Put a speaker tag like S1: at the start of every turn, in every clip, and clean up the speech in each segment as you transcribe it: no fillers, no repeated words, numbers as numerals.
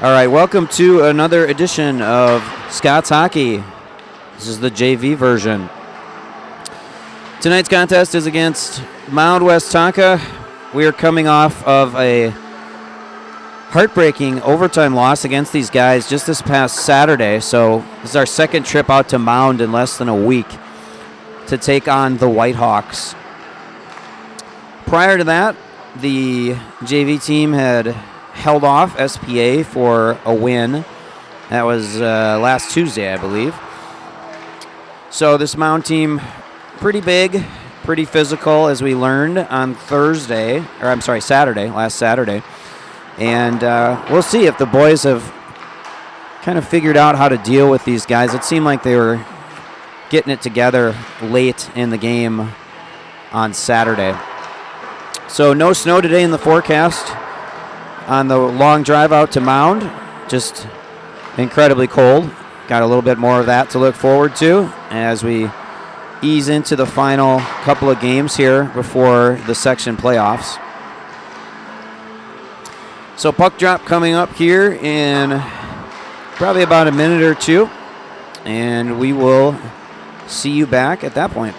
S1: All right, welcome to another edition of Scots Hockey. This is the JV version. Tonight's contest is against Mound West Tonka. We are coming off of a heartbreaking overtime loss against these guys just this past Saturday. So this is our second trip out to Mound in less than a week to take on the Whitehawks. Prior to that, the JV team had held off SPA for a win. That was last Tuesday, I believe. So this Mound team, pretty big, pretty physical, as we learned on Saturday, last Saturday. And we'll see if the boys have kind of figured out how to deal with these guys. It seemed like they were getting it together late in the game on Saturday. So no snow today in the forecast on the long drive out to Mound. Just incredibly cold. Got a little bit more of that to look forward to as we ease into the final couple of games here before the section playoffs. So puck drop coming up here in probably about a minute or two, and we will see you back at that point.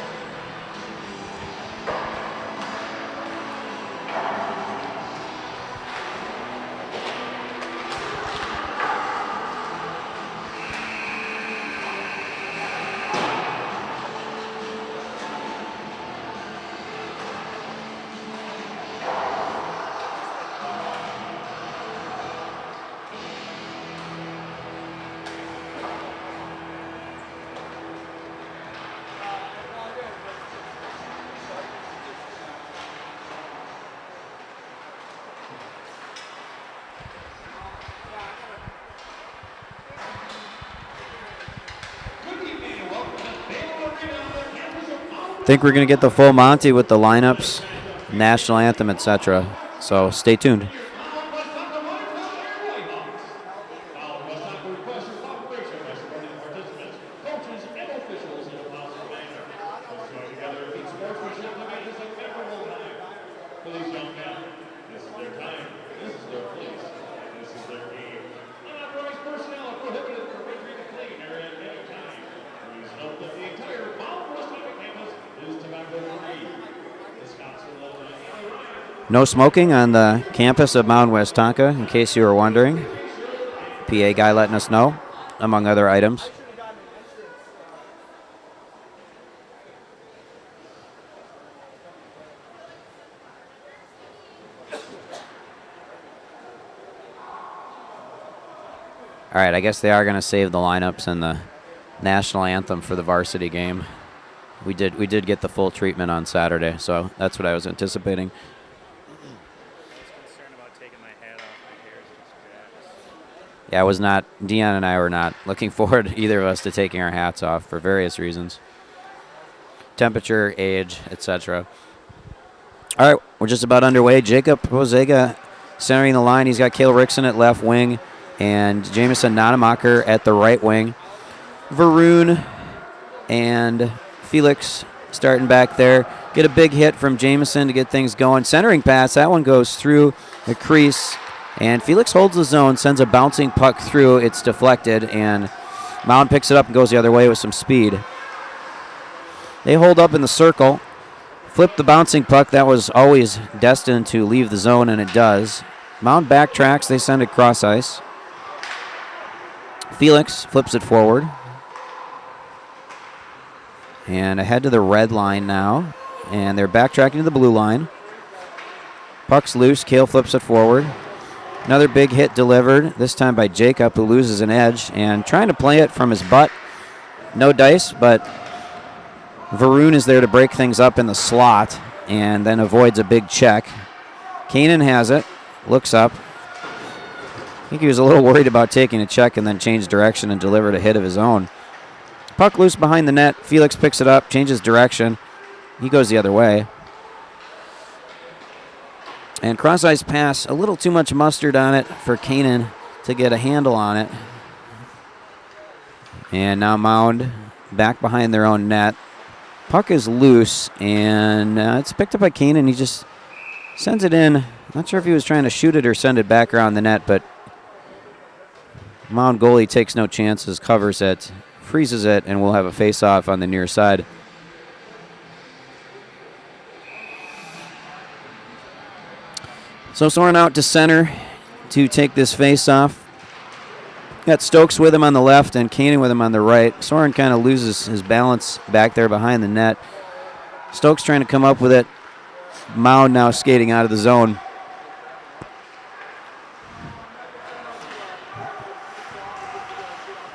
S1: Think we're going to get the full Monty with the lineups, national anthem, etc. So stay tuned. No smoking on the campus of Mound West Tonka, in case you were wondering. PA guy letting us know, among other items. All right, I guess they are going to save the lineups and the national anthem for the varsity game. We did get the full treatment on Saturday, so that's what I was anticipating. Yeah, Dion and I were not looking forward, either of us, to taking our hats off for various reasons. Temperature, age, etc. All right, we're just about underway. Jacob Posega centering the line. He's got Cale Rickson at left wing and Jamison Nonemacher at the right wing. Varun and Felix starting back there. Get a big hit from Jamison to get things going. Centering pass, that one goes through the crease. And Felix holds the zone, sends a bouncing puck through. It's deflected, and Mound picks it up and goes the other way with some speed. They hold up in the circle, flip the bouncing puck. That was always destined to leave the zone, and it does. Mound backtracks. They send it cross ice. Felix flips it forward. And ahead to the red line now. And they're backtracking to the blue line. Puck's loose. Cale flips it forward. Another big hit delivered, this time by Jacob, who loses an edge, and trying to play it from his butt. No dice, but Varun is there to break things up in the slot and then avoids a big check. Kanan has it, looks up. I think he was a little worried about taking a check and then changed direction and delivered a hit of his own. Puck loose behind the net. Felix picks it up, changes direction. He goes the other way. And cross-ice pass, a little too much mustard on it for Kanan to get a handle on it. And now Mound back behind their own net. Puck is loose, and it's picked up by Kanan. He just sends it in. Not sure if he was trying to shoot it or send it back around the net, but Mound goalie takes no chances, covers it, freezes it, and we'll have a face-off on the near side. So Soren out to center to take this face-off. Got Stokes with him on the left and Kanan with him on the right. Soren kind of loses his balance back there behind the net. Stokes trying to come up with it. Mound now skating out of the zone.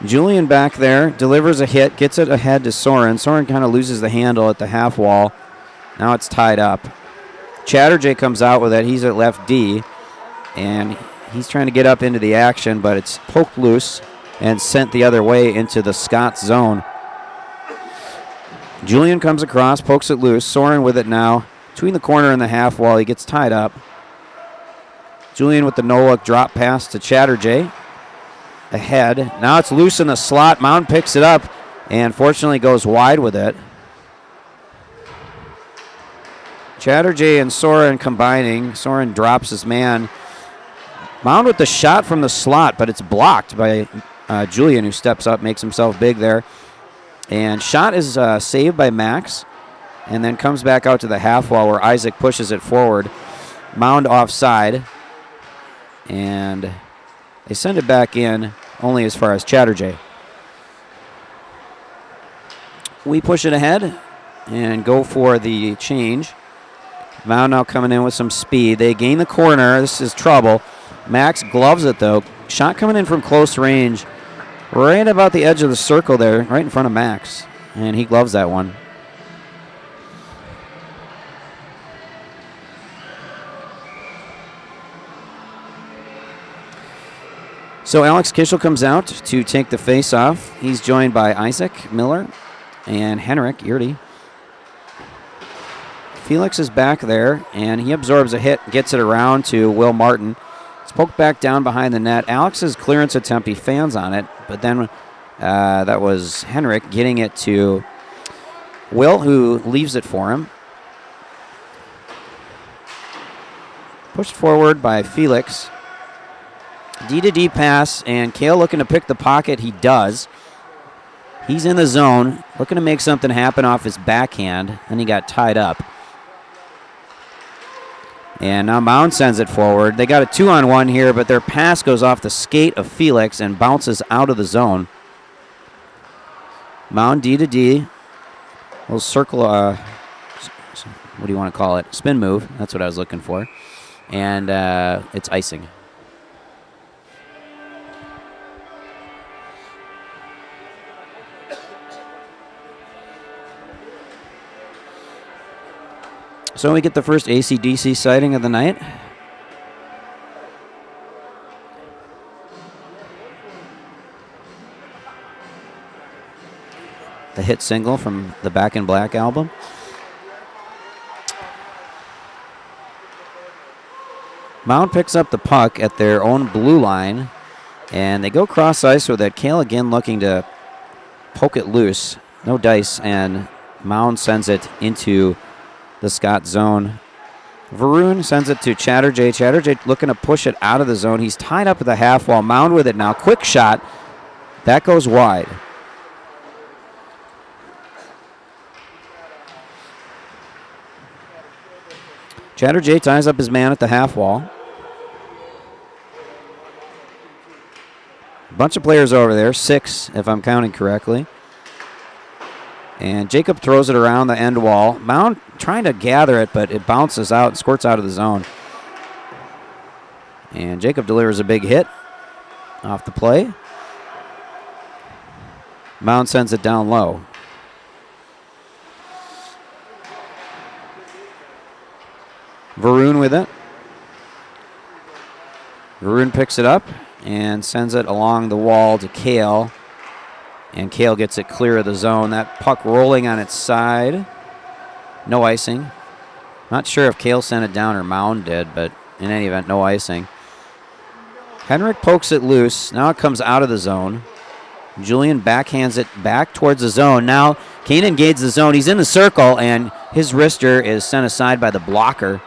S1: Julian back there, delivers a hit, gets it ahead to Soren. Soren kind of loses the handle at the half wall. Now it's tied up. Chatterjee comes out with it. He's at left D, and he's trying to get up into the action, but it's poked loose and sent the other way into the Scots zone. Julian comes across, pokes it loose. Soren with it now. Between the corner and the half wall, he gets tied up. Julian with the no-look drop pass to Chatterjee. Ahead. Now it's loose in the slot. Mound picks it up and fortunately goes wide with it. Chatterjee and Soren combining. Soren drops his man. Mound with the shot from the slot, but it's blocked by Julian, who steps up, makes himself big there. And shot is saved by Max and then comes back out to the half wall where Isaac pushes it forward. Mound offside. And they send it back in only as far as Chatterjee. We push it ahead and go for the change. Mound now coming in with some speed. They gain the corner. This is trouble. Max gloves it, though. Shot coming in from close range. Right about the edge of the circle there, right in front of Max. And he gloves that one. So Alex Kishel comes out to take the face-off. He's joined by Isaac Miller and Henrik Yurdi. Felix is back there, and he absorbs a hit, gets it around to Will Martin. It's poked back down behind the net. Alex's clearance attempt, he fans on it, but then that was Henrik getting it to Will, who leaves it for him. Pushed forward by Felix. D-to-D pass, and Kale looking to pick the pocket. He does. He's in the zone, looking to make something happen off his backhand, and he got tied up. And now Mound sends it forward. They got a 2-on-1 here, but their pass goes off the skate of Felix and bounces out of the zone. Mound D-to-D. Little circle, what do you want to call it? Spin move. That's what I was looking for. And it's icing. So we get the first AC/DC sighting of the night. The hit single from the Back in Black album. Mound picks up the puck at their own blue line, and they go cross ice with it. Kale again looking to poke it loose. No dice, and Mound sends it into the Scott zone. Varun sends it to Chatterjee. Chatterjee looking to push it out of the zone. He's tied up at the half wall. Mound with it now. Quick shot. That goes wide. Chatterjee ties up his man at the half wall. A bunch of players over there. 6, if I'm counting correctly. And Jacob throws it around the end wall. Mound trying to gather it, but it bounces out and squirts out of the zone. And Jacob delivers a big hit off the play. Mound sends it down low. Varun with it. Varun picks it up and sends it along the wall to Kale. And Kale gets it clear of the zone. That puck rolling on its side. No icing. Not sure if Kale sent it down or Mound did, but in any event, no icing. Henrik pokes it loose. Now it comes out of the zone. Julian backhands it back towards the zone. Now Kanan gauges the zone. He's in the circle, and his wrister is sent aside by the blocker.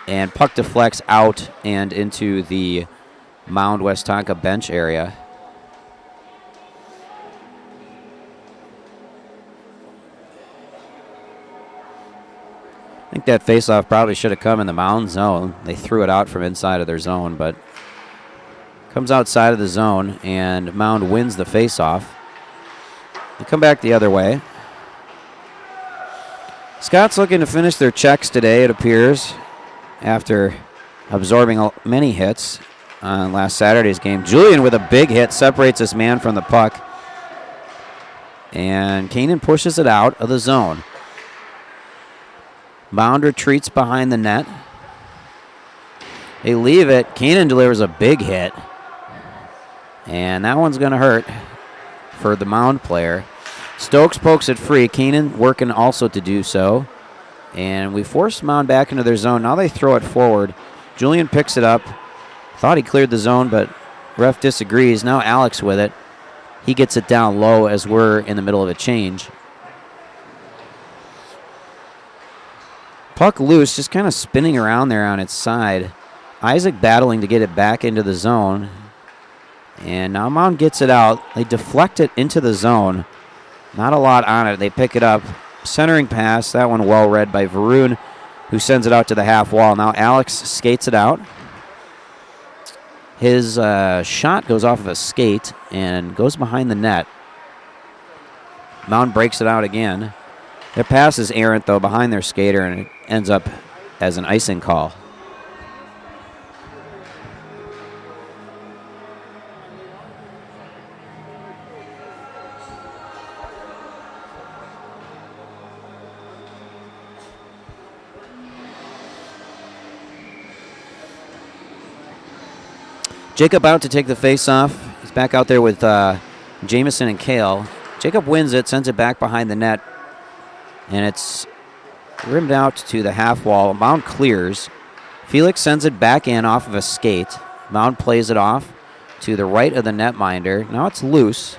S1: And puck deflects out and into the Mound West Tonka bench area. I think that faceoff probably should have come in the Mound zone. They threw it out from inside of their zone, but comes outside of the zone, and Mound wins the faceoff. They come back the other way. Scots looking to finish their checks today, it appears, after absorbing many hits on last Saturday's game. Julian with a big hit separates this man from the puck, and Keenan pushes it out of the zone. Mound retreats behind the net. They leave it. Keenan delivers a big hit, and that one's going to hurt for the Mound player. Stokes pokes it free. Keenan working also to do so, and we force Mound back into their zone. Now they throw it forward. Julian picks it up. Thought he cleared the zone, but ref disagrees. Now Alex with it. He gets it down low as we're in the middle of a change. Puck loose, just kind of spinning around there on its side. Isaac battling to get it back into the zone. And now Mound gets it out. They deflect it into the zone. Not a lot on it. They pick it up. Centering pass. That one well read by Varun, who sends it out to the half wall. Now Alex skates it out. His shot goes off of a skate and goes behind the net. Mound breaks it out again. Their pass is errant, though, behind their skater, and it ends up as an icing call. Jacob out to take the face-off. He's back out there with Jamison and Kale. Jacob wins it, sends it back behind the net, and it's rimmed out to the half wall. Mound clears. Felix sends it back in off of a skate. Mound plays it off to the right of the netminder. Now it's loose.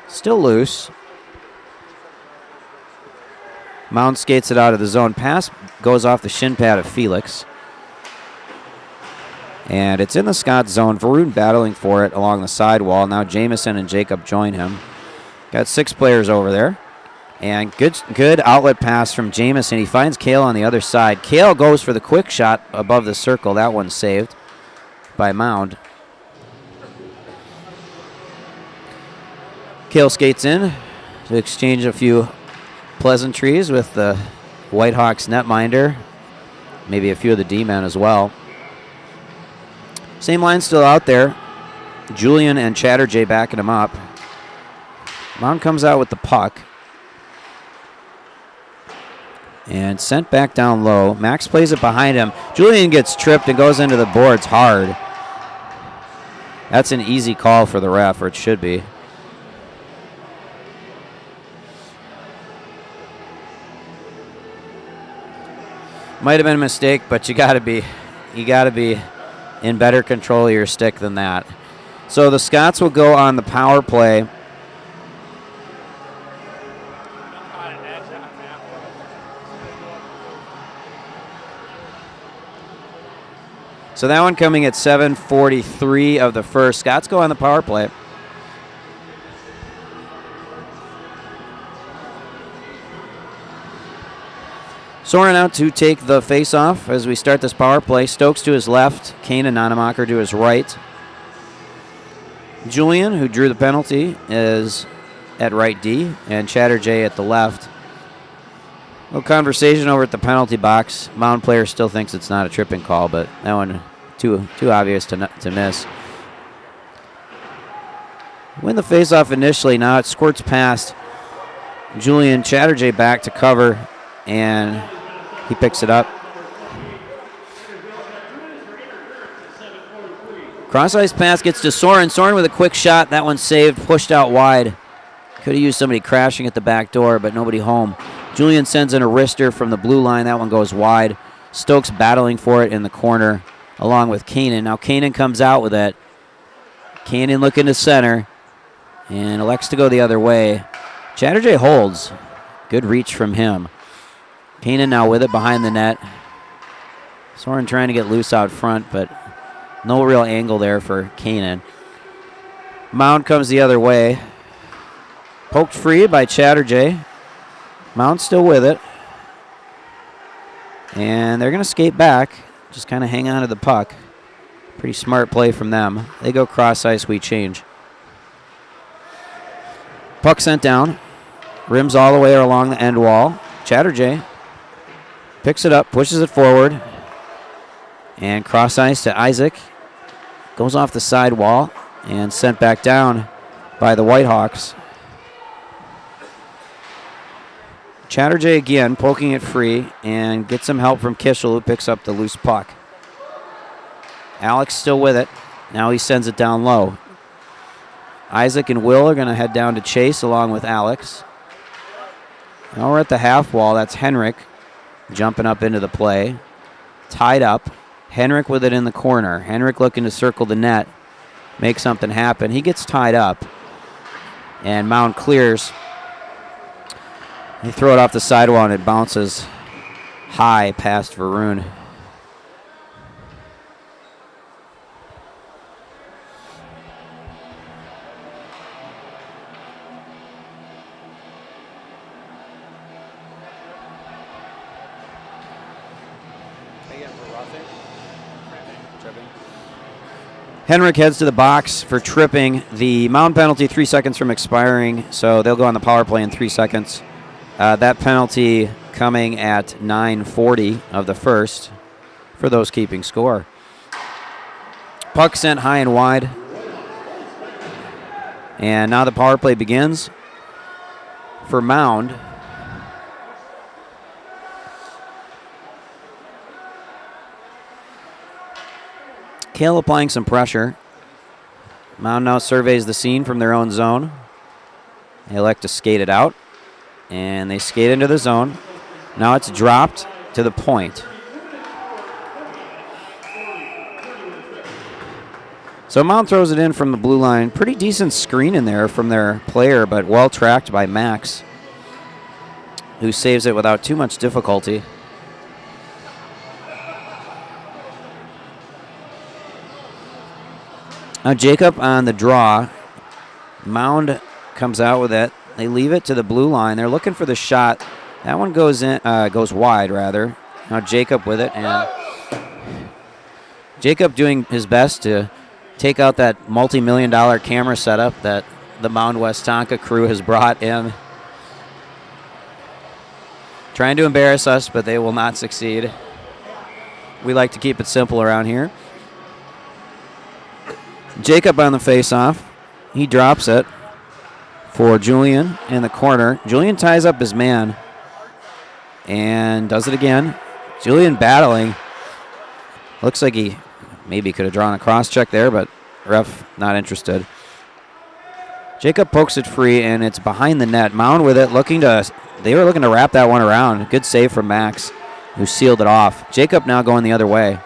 S1: Still loose. Mound skates it out of the zone. Pass goes off the shin pad of Felix. And it's in the Scots zone. Varun battling for it along the sidewall. Now Jamison and Jacob join him. Got 6 players over there. And good outlet pass from Jamison. He finds Kale on the other side. Kale goes for the quick shot above the circle. That one's saved by Mound. Kale skates in to exchange a few pleasantries with the Whitehawks netminder. Maybe a few of the D-men as well. Same line still out there. Julian and Chatterjee backing him up. Mound comes out with the puck. And sent back down low. Max plays it behind him. Julian gets tripped and goes into the boards hard. That's an easy call for the ref, or it should be. Might have been a mistake, but you gotta be in better control of your stick than that. So the Scots will go on the power play. So that one coming at 7:43 of the first. Scots go on the power play. Soren out to take the face-off as we start this power play. Stokes to his left. Kane and Nanamacher to his right. Julian, who drew the penalty, is at right D, and Chatterjee at the left. A little conversation over at the penalty box. Mound player still thinks it's not a tripping call, but that one too obvious to miss. Win the face-off initially. Now it squirts past Julian. Chatterjee back to cover, and he picks it up. Cross-ice pass gets to Soren. Soren with a quick shot. That one's saved, pushed out wide. Could have used somebody crashing at the back door, but nobody home. Julian sends in a wrister from the blue line. That one goes wide. Stokes battling for it in the corner along with Keenan. Now Keenan comes out with it. Keenan looking to center and elects to go the other way. Chatterjee holds. Good reach from him. Keenan now with it behind the net. Soren trying to get loose out front, but No real angle there for Kanan. Mound comes the other way. Poked free by Chatterjee. Mound still with it. And they're going to skate back. Just kind of hang on to the puck. Pretty smart play from them. They go cross ice, we change. Puck sent down. Rims all the way along the end wall. Chatterjee picks it up, pushes it forward. And cross ice to Isaac. Goes off the side wall and sent back down by the Whitehawks. Chatterjee again poking it free and gets some help from Kishel, who picks up the loose puck. Alex still with it. Now he sends it down low. Isaac and Will are going to head down to chase along with Alex. Now we're at the half wall. That's Henrik jumping up into the play. Tied up. Henrik with it in the corner. Henrik looking to circle the net, make something happen. He gets tied up. And Mound clears. They throw it off the sidewall and it bounces high past Varun. Henrik heads to the box for tripping. The Mound penalty 3 seconds from expiring, so they'll go on the power play in 3 seconds. That penalty coming at 9:40 of the first for those keeping score. Puck sent high and wide. And now the power play begins for Mound. Kale applying some pressure. Mound now surveys the scene from their own zone. They elect to skate it out. And they skate into the zone. Now it's dropped to the point. So Mound throws it in from the blue line. Pretty decent screen in there from their player, but well tracked by Max, who saves it without too much difficulty. Now Jacob on the draw. Mound comes out with it. They leave it to the blue line. They're looking for the shot. That one goes in, goes wide rather. Now Jacob with it, and Jacob doing his best to take out that multi-million-dollar camera setup that the Mound West Tonka crew has brought in. Trying to embarrass us, but they will not succeed. We like to keep it simple around here. Jacob on the face-off. He drops it for Julian in the corner. Julian ties up his man and does it again. Julian battling. Looks like he maybe could have drawn a cross-check there, but ref not interested. Jacob pokes it free, and it's behind the net. Mound with it, they were looking to wrap that one around. Good save from Max, who sealed it off. Jacob now going the other way.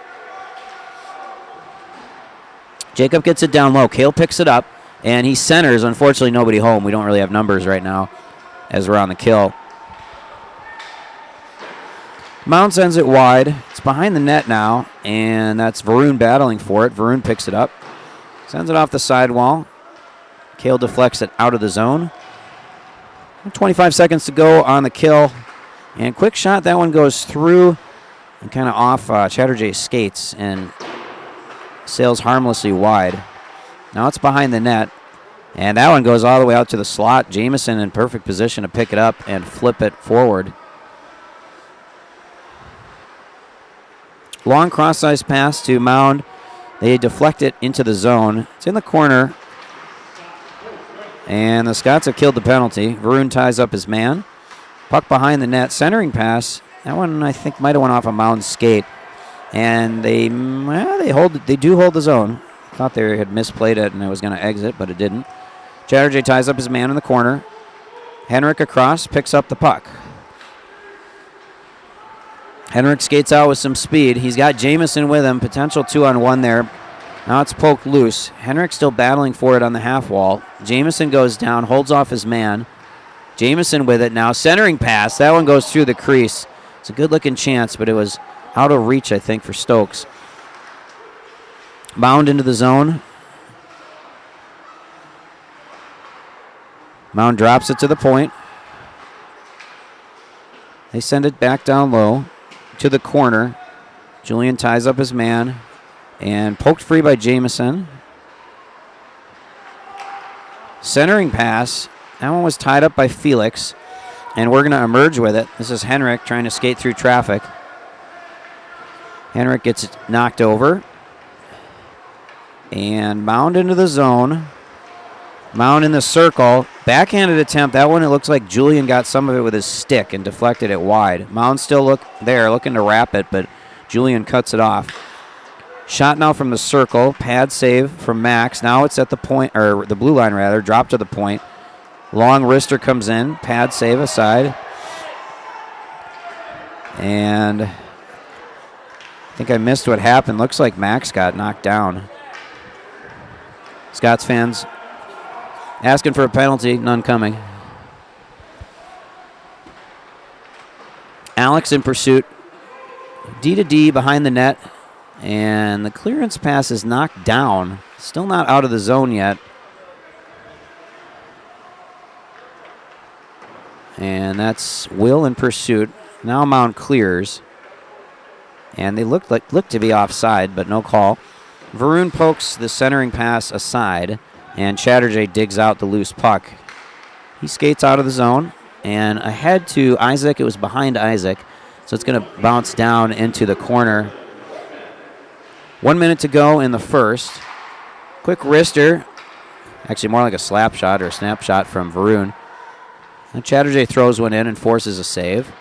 S1: Jacob gets it down low. Kale picks it up, and he centers. Unfortunately, nobody home. We don't really have numbers right now as we're on the kill. Mound sends it wide. It's behind the net now, and that's Varun battling for it. Varun picks it up, sends it off the sidewall. Kale deflects it out of the zone. 25 seconds to go on the kill, and quick shot. That one goes through and kind of off Chatterjee's skates and sails harmlessly wide. Now it's behind the net, and that one goes all the way out to the slot. Jamison in perfect position to pick it up and flip it forward. Long cross-ice pass to Mound. They deflect it into the zone. It's in the corner, and the Scots have killed the penalty. Varun ties up his man. Puck behind the net. Centering pass. That one, I think, might have went off a Mound skate. And they do hold the zone. Thought they had misplayed it and it was going to exit, but it didn't. Chatterjee ties up his man in the corner. Henrik across, picks up the puck. Henrik skates out with some speed. He's got Jamison with him. Potential 2-on-1 there. Now it's poked loose. Henrik still battling for it on the half wall. Jamison goes down, holds off his man. Jamison with it now. Centering pass. That one goes through the crease. It's a good-looking chance, but it was out of reach, I think, for Stokes. Mound into the zone. Mound drops it to the point. They send it back down low to the corner. Julian ties up his man and poked free by Jamison. Centering pass. That one was tied up by Felix, and we're going to emerge with it. This is Henrik trying to skate through traffic. Henrik gets knocked over. And Mound into the zone. Mound in the circle. Backhanded attempt. That one, it looks like Julian got some of it with his stick and deflected it wide. Mound still looking to wrap it, but Julian cuts it off. Shot now from the circle. Pad save from Max. Now it's at the point, or the blue line rather. Drop to the point. Long wrister comes in. Pad save aside. And I think I missed what happened. Looks like Max got knocked down. Scots fans asking for a penalty. None coming. Alex in pursuit. D to D behind the net. And the clearance pass is knocked down. Still not out of the zone yet. And that's Will in pursuit. Now Mound clears. And they look to be offside, but no call. Varun pokes the centering pass aside, and Chatterjee digs out the loose puck. He skates out of the zone, and ahead to Isaac. It was behind Isaac, so it's going to bounce down into the corner. 1 minute to go in the first. Quick wrister. Actually, more like a slap shot or a snap shot from Varun. And Chatterjee throws one in and forces a save.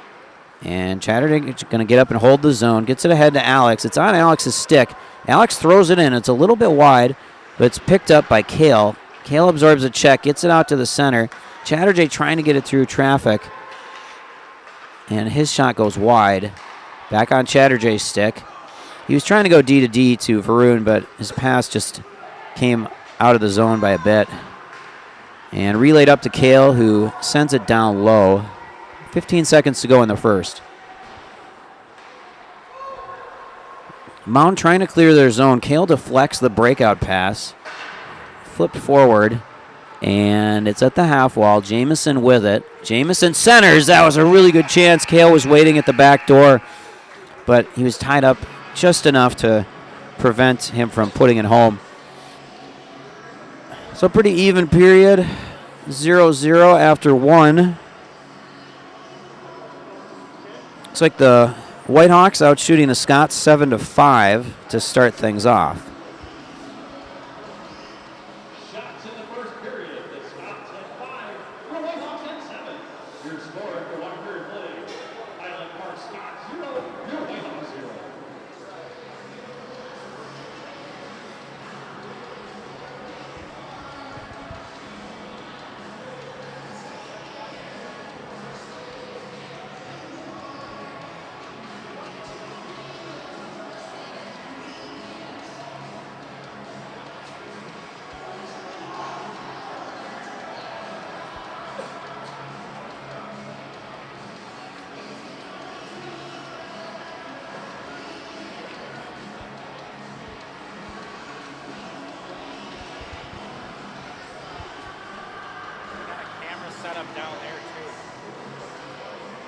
S1: And Chatterjee is going to get up and hold the zone. Gets it ahead to Alex. It's on Alex's stick. Alex throws it in. It's a little bit wide, but it's picked up by Kale. Kale absorbs a check, gets it out to the center. Chatterjee trying to get it through traffic. And his shot goes wide. Back on Chatterjee's stick. He was trying to go D to D to Varun, but his pass just came out of the zone by a bit. And relayed up to Kale, who sends it down low. 15 seconds to go in the first. Mound trying to clear their zone. Kale deflects the breakout pass. Flipped forward. And it's at the half wall. Jamison with it. Jamison centers. That was a really good chance. Kale was waiting at the back door, but he was tied up just enough to prevent him from putting it home. So pretty even period. 0-0 after one. Looks like the Whitehawks out shooting the Scots 7-5 to start things off.
S2: Shots in the first period. The Scots at 5, the Whitehawks at 7. Your score after one period play. Highland Park Scots 0, your Whitehawks 0.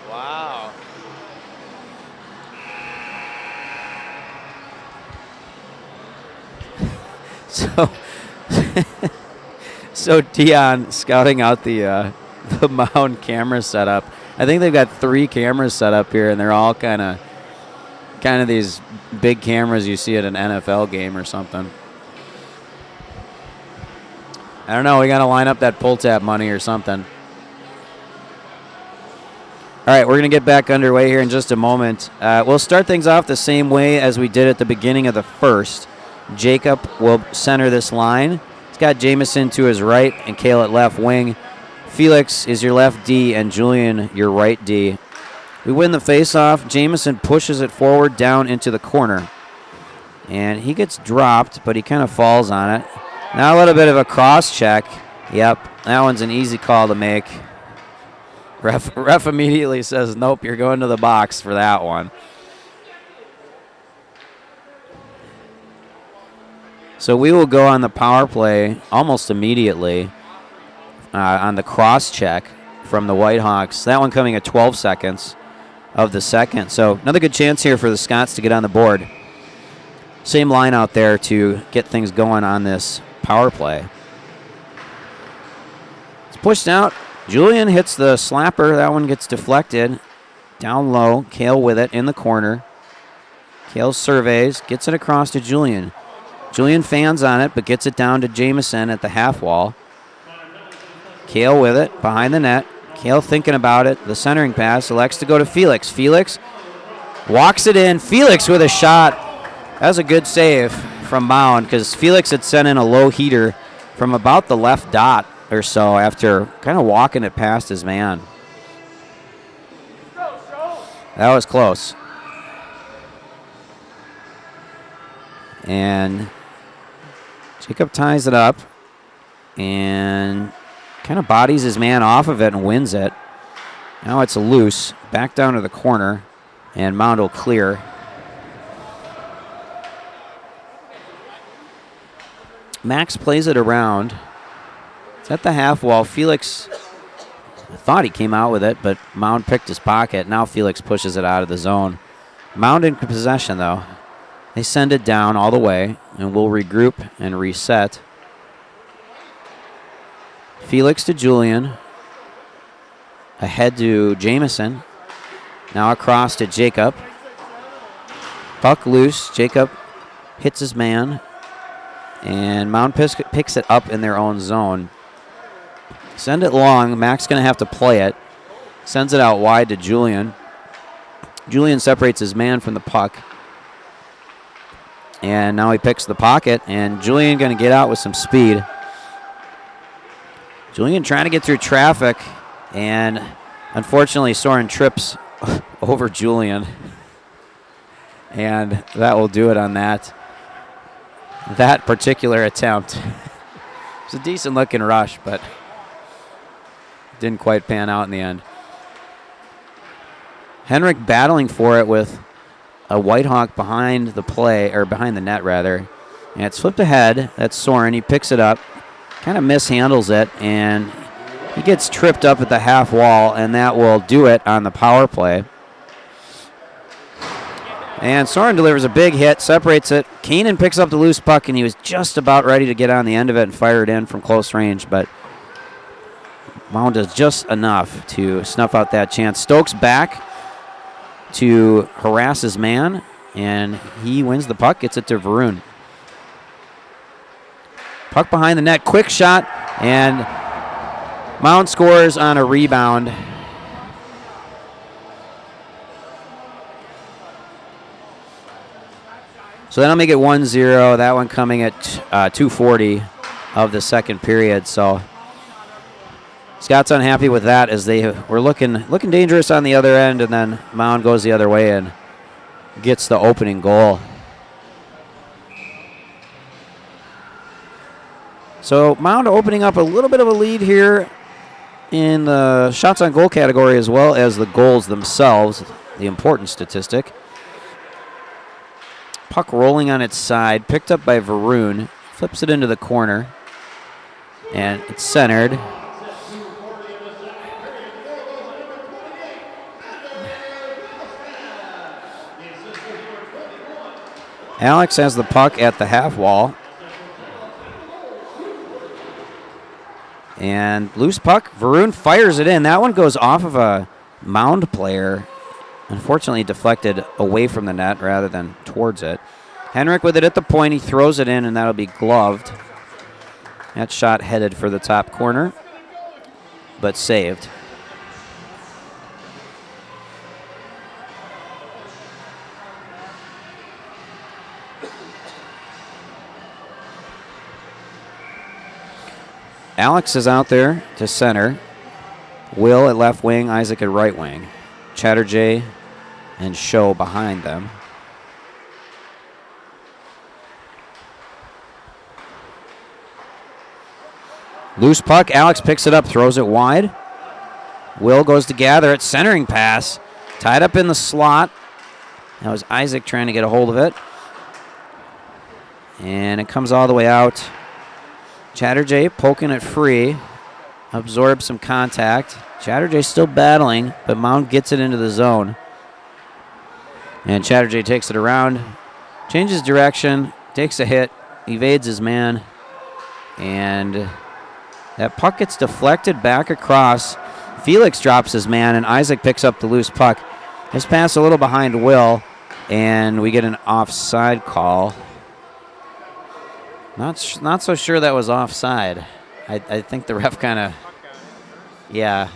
S1: Wow. So Dion scouting out the Mound camera setup. I think they've got 3 cameras set up here, and they're all kind of these big cameras you see at an NFL game or something. I don't know. We got to line up that pull tab money or something. All right, we're going to get back underway here in just a moment. We'll start things off the same way as we did at the beginning of the first. Jacob will center this line. He's got Jamison to his right and Kale at left wing. Felix is your left D and Julian your right D. We win the faceoff. Jamison pushes it forward down into the corner. And he gets dropped, but he kind of falls on it. Now a little bit of a cross check. Yep, that one's an easy call to make. Ref immediately says, nope, you're going to the box for that one. So we will go on the power play almost immediately on the cross check from the Whitehawks. That one coming at 12 seconds of the second. So another good chance here for the Scots to get on the board. Same line out there to get things going on this power play. It's pushed out. Julian hits the slapper. That one gets deflected. Down low. Kale with it in the corner. Kale surveys. Gets it across to Julian. Julian fans on it, but gets it down to Jamison at the half wall. Kale with it behind the net. Kale thinking about it. The centering pass elects to go to Felix. Felix walks it in. Felix with a shot. That was a good save from Mound because Felix had sent in a low heater from about the left dot or so after kind of walking it past his man. That was close. And Jacob ties it up and kind of bodies his man off of it and wins it. Now it's loose. Back down to the corner, and Mound will clear. Max plays it around. It's at the half wall. Felix thought he came out with it, but Mound picked his pocket. Now Felix pushes it out of the zone. Mound in possession, though. They send it down all the way, and we'll regroup and reset. Felix to Julian. Ahead to Jamison. Now across to Jacob. Puck loose. Jacob hits his man. And Mound picks it up in their own zone. Send it long. Mac's going to have to play it. Sends it out wide to Julian. Julian separates his man from the puck. And now he picks the pocket. And Julian going to get out with some speed. Julian trying to get through traffic. And unfortunately, Soren trips over Julian. And that will do it on that particular attempt. It's a decent looking rush, but didn't quite pan out in the end. Henrik battling for it with a Whitehawk behind the play, or behind the net rather. And it's flipped ahead. That's Soren. He picks it up, kind of mishandles it, and he gets tripped up at the half wall, and that will do it on the power play. And Soren delivers a big hit, separates it. Keenan picks up the loose puck, and he was just about ready to get on the end of it and fire it in from close range, but Mound does just enough to snuff out that chance. Stokes back to harass his man, and he wins the puck, gets it to Varun. Puck behind the net, quick shot, and Mound scores on a rebound. So that'll make it 1-0. That one coming at 2:40 of the second period. So Scots unhappy with that as they were looking dangerous on the other end, and then Mound goes the other way and gets the opening goal. So Mound opening up a little bit of a lead here in the shots on goal category as well as the goals themselves, the important statistic. Puck rolling on its side, picked up by Varun, flips it into the corner, and it's centered. Alex has the puck at the half wall. And loose puck, Varun fires it in. That one goes off of a Mound player. Unfortunately deflected away from the net rather than towards it. Henrik with it at the point. He throws it in, and that'll be gloved. That shot headed for the top corner, but saved. Alex is out there to center. Will at left wing, Isaac at right wing. Chatterjee and Show behind them. Loose puck, Alex picks it up, throws it wide. Will goes to gather it, centering pass. Tied up in the slot. That was Isaac trying to get a hold of it. And it comes all the way out. Chatterjee poking it free. Absorbs some contact. Chatterjee still battling, but Mound gets it into the zone. And Chatterjee takes it around, changes direction, takes a hit, evades his man, and that puck gets deflected back across. Felix drops his man, and Isaac picks up the loose puck. His pass a little behind Will, and we get an offside call. Not so sure that was offside. I think the ref kind of, yeah.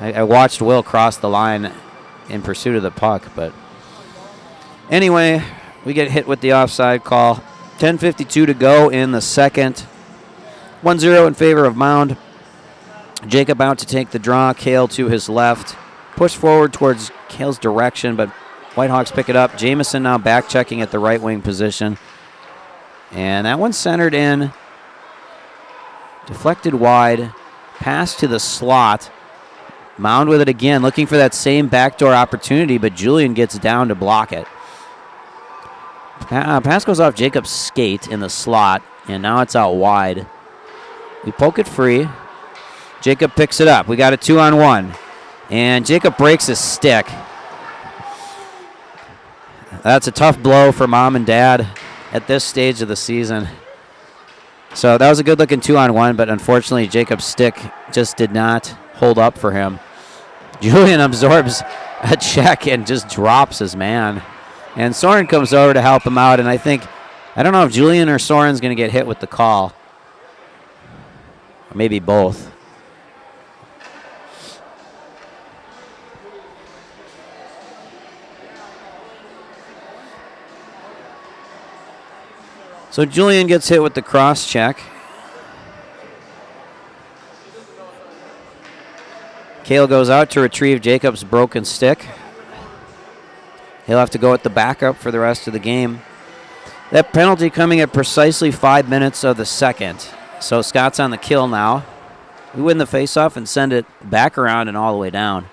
S1: I watched Will cross the line in pursuit of the puck, but anyway, we get hit with the offside call. 10:52 to go in the second. 1-0 in favor of Mound. Jacob out to take the draw. Kale to his left. Push forward towards Kale's direction, but Whitehawks pick it up. Jamison now back checking at the right wing position. And that one's centered in. Deflected wide. Pass to the slot. Mound with it again, looking for that same backdoor opportunity, but Julian gets down to block it. Pass goes off Jacob's skate in the slot, and now it's out wide. We poke it free. Jacob picks it up. We got a 2-on-1. And Jacob breaks his stick. That's a tough blow for mom and dad at this stage of the season. So that was a good-looking 2-on-1, but unfortunately Jacob's stick just did not hold up for him. Julian absorbs a check and just drops his man. And Soren comes over to help him out, and I don't know if Julian or Soren's going to get hit with the call. Or maybe both. So Julian gets hit with the cross check. Kale goes out to retrieve Jacob's broken stick. He'll have to go with the backup for the rest of the game. That penalty coming at precisely 5 minutes of the second. So Scott's on the kill now. We win the faceoff and send it back around and all the way down.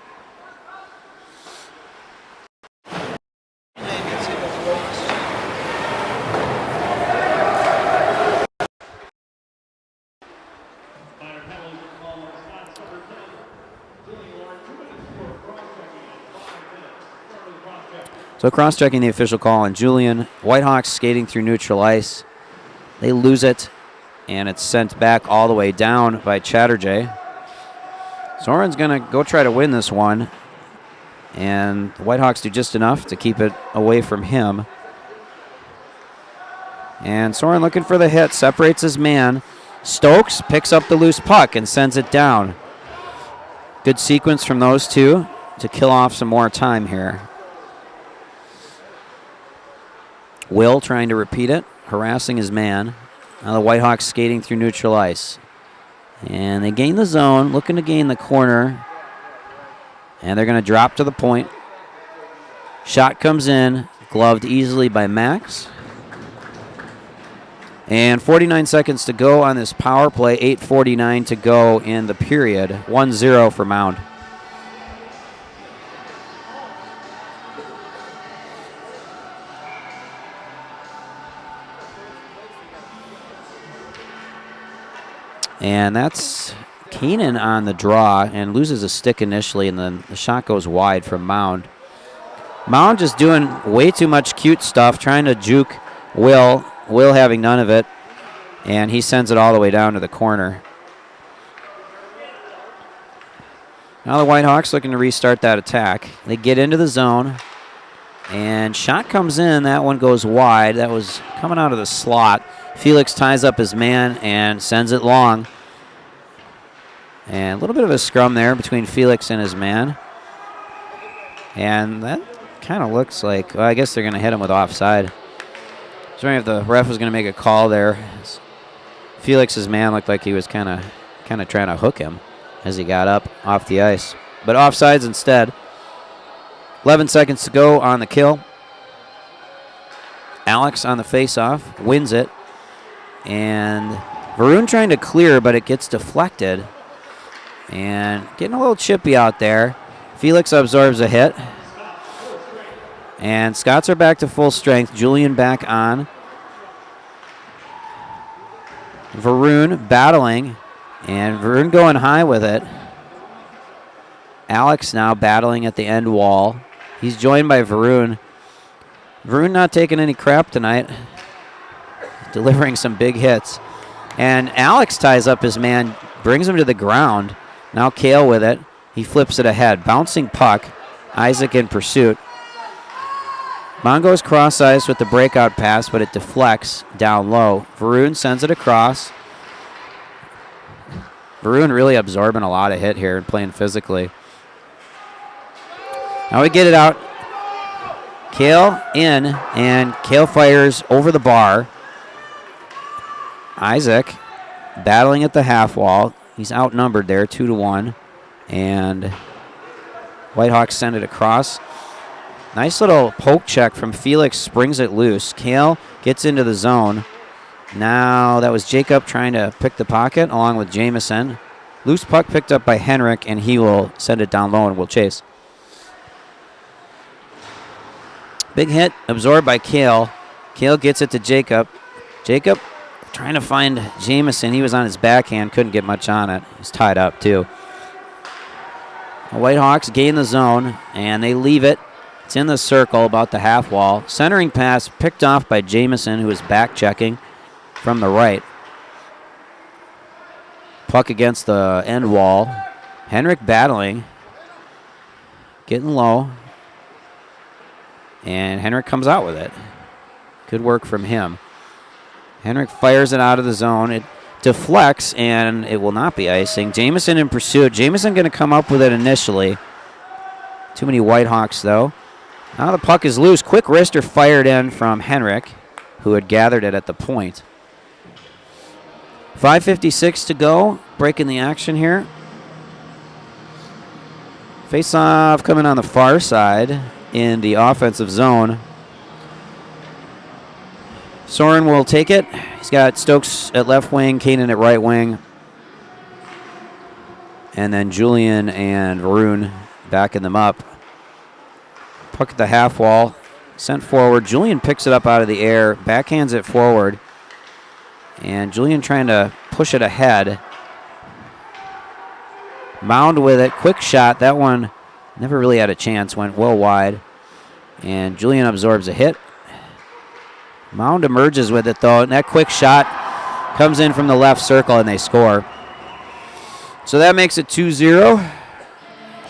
S1: So cross-checking the official call on Julian. Whitehawks skating through neutral ice. They lose it, and it's sent back all the way down by Chatterjee. Soren's going to go try to win this one, and the Whitehawks do just enough to keep it away from him. And Soren looking for the hit, separates his man. Stokes picks up the loose puck and sends it down. Good sequence from those two to kill off some more time here. Will trying to repeat it, harassing his man. Now the Whitehawks skating through neutral ice. And they gain the zone, looking to gain the corner. And they're going to drop to the point. Shot comes in, gloved easily by Max. And 49 seconds to go on this power play, 8:49 to go in the period. 1-0 for Mound. And that's Keenan on the draw and loses a stick initially, and then the shot goes wide from Mound. Mound just doing way too much cute stuff, trying to juke Will. Will having none of it, and he sends it all the way down to the corner. Now the Whitehawks looking to restart that attack. They get into the zone, and shot comes in. That one goes wide. That was coming out of the slot. Felix ties up his man and sends it long. And a little bit of a scrum there between Felix and his man. And that kind of looks like, well, I guess they're going to hit him with offside. I was wondering if the ref was going to make a call there. Felix's man looked like he was kind of trying to hook him as he got up off the ice. But offsides instead. 11 seconds to go on the kill. Alex on the faceoff wins it. And Varun trying to clear, but it gets deflected. And getting a little chippy out there. Felix absorbs a hit. And Scots are back to full strength. Julian back on. Varun battling, and Varun going high with it. Alex now battling at the end wall. He's joined by Varun. Varun not taking any crap tonight, delivering some big hits. And Alex ties up his man, brings him to the ground. Now Kale with it. He flips it ahead. Bouncing puck. Isaac in pursuit. Mound goes cross-ice with the breakout pass, but it deflects down low. Varun sends it across. Varun really absorbing a lot of hit here and playing physically. Now we get it out. Kale in, and Kale fires over the bar. Isaac battling at the half wall. He's outnumbered there, 2-1. And Whitehawks send it across. Nice little poke check from Felix, springs it loose. Kale gets into the zone. Now that was Jacob trying to pick the pocket along with Jamison. Loose puck picked up by Henrik, and he will send it down low and will chase. Big hit absorbed by Kale. Kale gets it to Jacob. Jacob trying to find Jamison. He was on his backhand, couldn't get much on it. He's tied up too. The Whitehawks gain the zone, and they leave it. It's in the circle about the half wall. Centering pass picked off by Jamison, who is back checking from the right. Puck against the end wall. Henrik battling. Getting low. And Henrik comes out with it. Good work from him. Henrik fires it out of the zone. It deflects, and it will not be icing. Jamison in pursuit. Jamison going to come up with it initially. Too many Whitehawks, though. Now the puck is loose. Quick wrister fired in from Henrik, who had gathered it at the point. 5:56 to go. Breaking the action here. Face-off coming on the far side in the offensive zone. Soren will take it. He's got Stokes at left wing, Kanan at right wing. And then Julian and Varun backing them up. Puck at the half wall, sent forward. Julian picks it up out of the air, backhands it forward. And Julian trying to push it ahead. Mound with it, quick shot. That one never really had a chance, went well wide. And Julian absorbs a hit. Mound emerges with it, though, and that quick shot comes in from the left circle, and they score. So that makes it 2-0.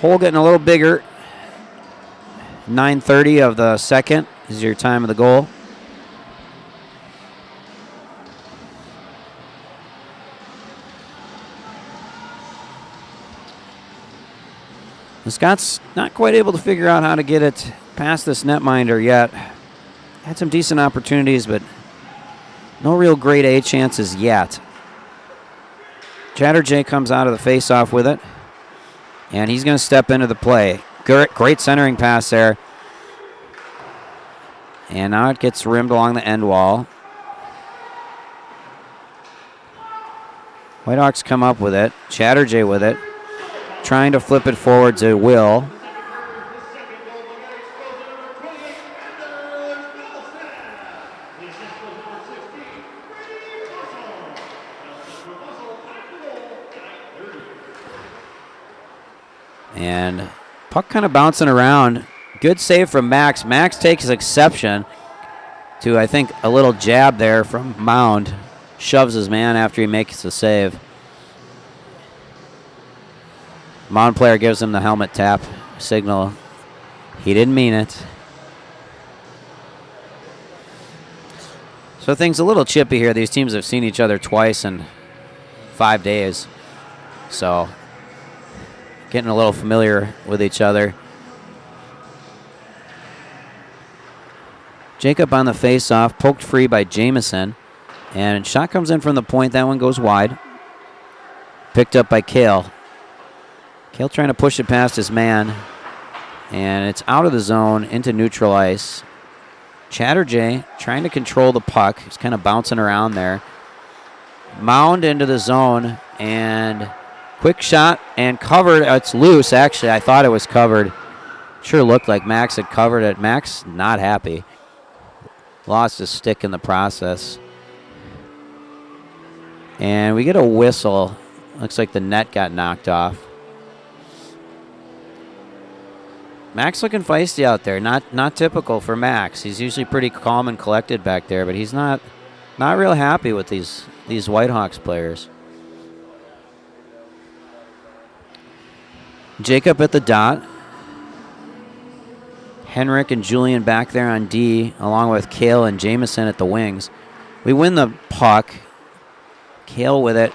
S1: Hole getting a little bigger. 9:30 of the second is your time of the goal. The Scots not quite able to figure out how to get it past this netminder yet. Had some decent opportunities, but no real grade A chances yet. Chatterjee comes out of the face-off with it, and he's going to step into the play. Great centering pass there. And now it gets rimmed along the end wall. Whitehawks come up with it. Chatterjee with it. Trying to flip it forward to Will. And puck kind of bouncing around. Good save from Max. Max takes exception to, I think, a little jab there from Mound. Shoves his man after he makes the save. Mound player gives him the helmet tap signal. He didn't mean it. So things a little chippy here. These teams have seen each other twice in 5 days. So getting a little familiar with each other. Jacob on the face-off, poked free by Jamison. And shot comes in from the point. That one goes wide. Picked up by Kale. Kale trying to push it past his man. And it's out of the zone into neutral ice. Chatterjee trying to control the puck. He's kind of bouncing around there. Mound into the zone. And quick shot and covered. It's loose, actually. I thought it was covered. Sure looked like Max had covered it. Max not happy. Lost his stick in the process. And we get a whistle. Looks like the net got knocked off. Max looking feisty out there. Not typical for Max. He's usually pretty calm and collected back there, but he's not real happy with these Whitehawks players. Jacob at the dot. Henrik and Julian back there on D, along with Kale and Jamison at the wings. We win the puck. Kale with it.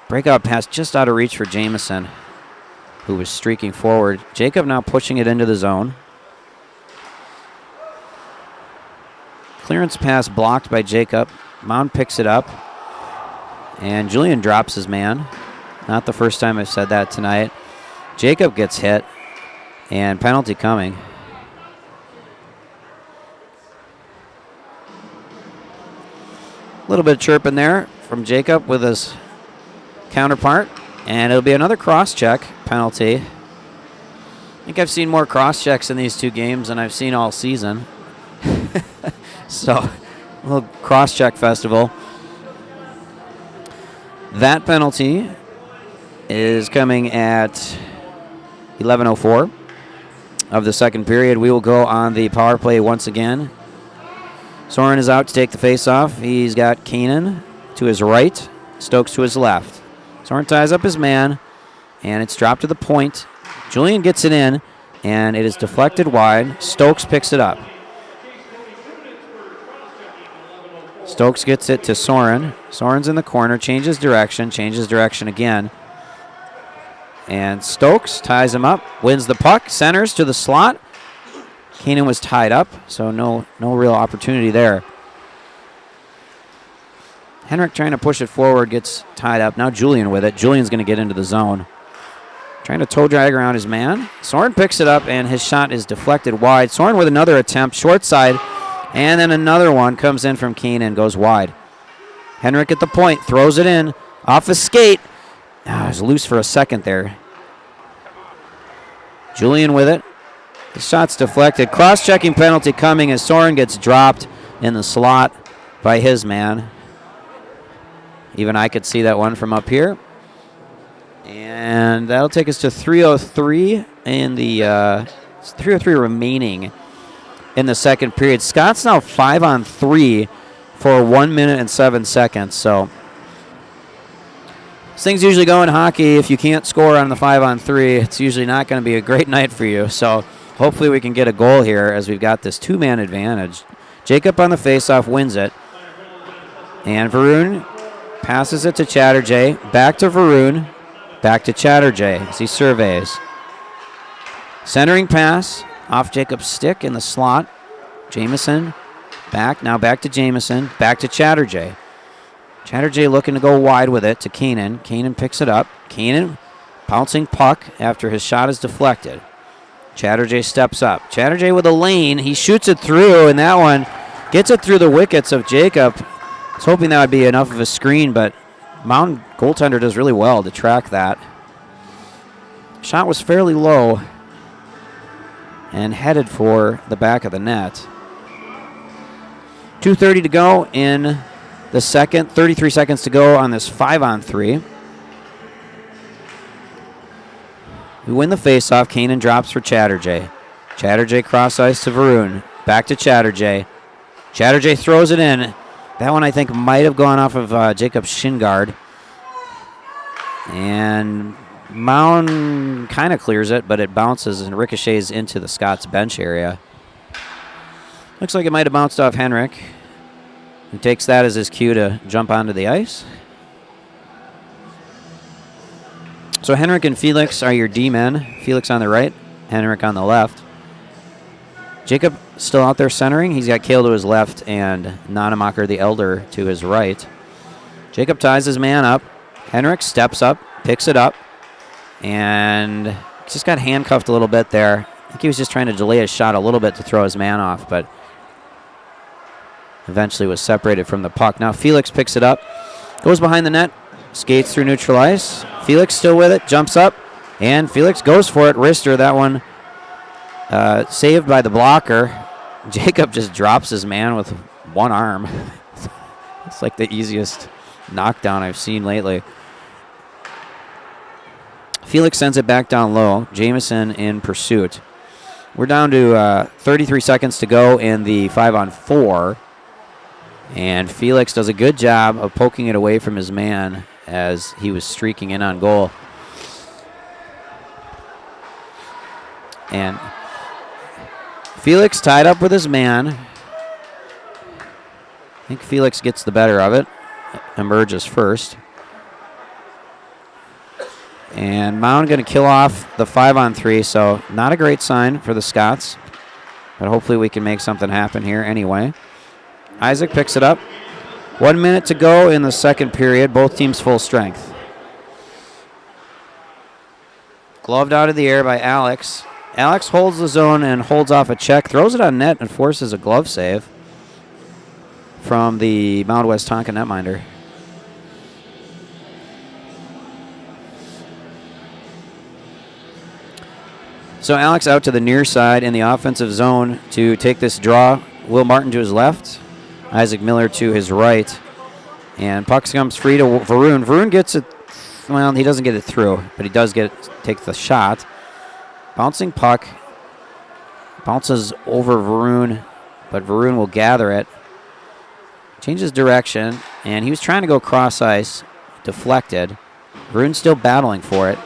S1: Breakout pass just out of reach for Jamison, who was streaking forward. Jacob now pushing it into the zone. Clearance pass blocked by Jacob. Mound picks it up. And Julian drops his man. Not the first time I've said that tonight. Jacob gets hit. And penalty coming. A little bit of chirping there from Jacob with his counterpart. And it'll be another cross-check penalty. I think I've seen more cross-checks in these two games than I've seen all season. So, a little cross-check festival. That penalty is coming at 11:04 of the second period. We will go on the power play once again. Soren is out to take the face-off. He's got Keenan to his right, Stokes to his left. Soren ties up his man, and it's dropped to the point. Julian gets it in, and it is deflected wide. Stokes picks it up. Stokes gets it to Soren. Soren's in the corner, changes direction again. And Stokes ties him up, wins the puck, centers to the slot. Keenan was tied up, so no real opportunity there. Henrik trying to push it forward, gets tied up. Now Julian with it. Julian's going to get into the zone. Trying to toe drag around his man. Soren picks it up, and his shot is deflected wide. Soren with another attempt, short side, and then another one comes in from Keenan, goes wide. Henrik at the point, throws it in, off his skate. It was loose for a second there. Julian with it. The shot's deflected. Cross-checking penalty coming as Soren gets dropped in the slot by his man. Even I could see that one from up here. And that'll take us to 3:03 in the 3:03 remaining in the second period. Scots now 5-on-3 for 1 minute and 7 seconds. So things usually go in hockey. If you can't score on the 5-on-3, it's usually not going to be a great night for you. So hopefully we can get a goal here as we've got this two-man advantage. Jacob on the faceoff wins it. And Varun passes it to Chatterjee. Back to Varun. Back to Chatterjee as he surveys. Centering pass off Jacob's stick in the slot. Jamison back. Now back to Jamison. Back to Chatterjee. Chatterjee looking to go wide with it to Keenan. Keenan picks it up. Keenan bouncing puck after his shot is deflected. Chatterjee steps up. Chatterjee with a lane. He shoots it through, and that one gets it through the wickets of Jacob. I was hoping that would be enough of a screen, but Mound goaltender does really well to track that. Shot was fairly low and headed for the back of the net. 2:30 to go in the second. 33 seconds to go on this 5-on-3. We win the faceoff. Keenan drops for Chatterjee. Chatterjee cross ice to Varun. Back to Chatterjee. Chatterjee throws it in. That one I think might have gone off of Jacob's shin guard. And Mound kind of clears it, but it bounces and ricochets into the Scots bench area. Looks like it might have bounced off Henrik. He takes that as his cue to jump onto the ice. So Henrik and Felix are your D-men. Felix on the right, Henrik on the left. Jacob still out there centering. He's got Kale to his left and Nanemacher the Elder to his right. Jacob ties his man up. Henrik steps up, picks it up, and just got handcuffed a little bit there. I think he was just trying to delay his shot a little bit to throw his man off, but eventually was separated from the puck. Now Felix picks it up, goes behind the net, skates through neutral ice. Felix still with it, jumps up, and Felix goes for it. Wrister, that one saved by the blocker. Jacob just drops his man with one arm. It's like the easiest knockdown I've seen lately. Felix sends it back down low. Jamison in pursuit. We're down to 33 seconds to go in the 5-on-4. And Felix does a good job of poking it away from his man as he was streaking in on goal. And Felix tied up with his man. I think Felix gets the better of it. Emerges first. And Mound going to kill off the 5-on-3, so not a great sign for the Scots. But hopefully we can make something happen here anyway. Isaac picks it up. 1 minute to go in the second period. Both teams full strength. Gloved out of the air by Alex. Alex holds the zone and holds off a check. Throws it on net and forces a glove save from the Mound West Tonka netminder. So Alex out to the near side in the offensive zone to take this draw. Will Martin to his left. Isaac Miller to his right. And puck comes free to Varun. Varun gets it. Well, he doesn't get it through, but he does take the shot. Bouncing puck. Bounces over Varun, but Varun will gather it. Changes direction, and he was trying to go cross ice. Deflected. Varun's still battling for it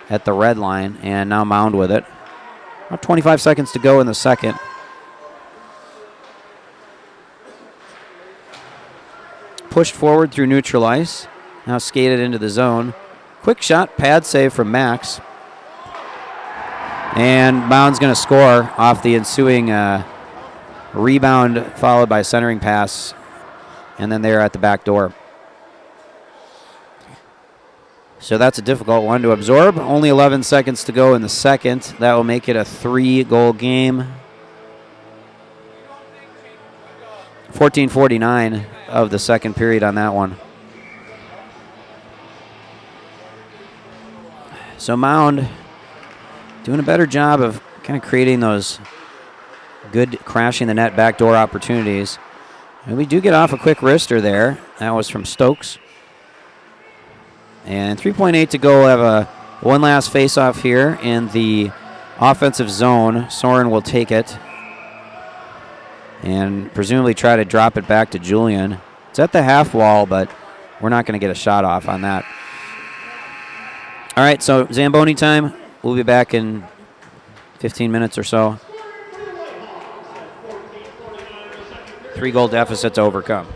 S1: at the red line, and now Mound with it. About 25 seconds to go in the second. Pushed forward through neutral ice. Now skated into the zone. Quick shot, pad save from Max. And Mound's going to score off the ensuing rebound followed by centering pass. And then they're at the back door. So that's a difficult one to absorb. Only 11 seconds to go in the second. That will make it a 3-goal game. 14:49 of the second period on that one. So Mound doing a better job of kind of creating those good crashing the net backdoor opportunities. And we do get off a quick wrister there. That was from Stokes. And 3.8 to go. We'll have one last face-off here in the offensive zone. Soren will take it and presumably try to drop it back to Julian. It's at the half wall, but we're not going to get a shot off on that. All right, so Zamboni time. We'll be back in 15 minutes or so. 3-goal deficit to overcome.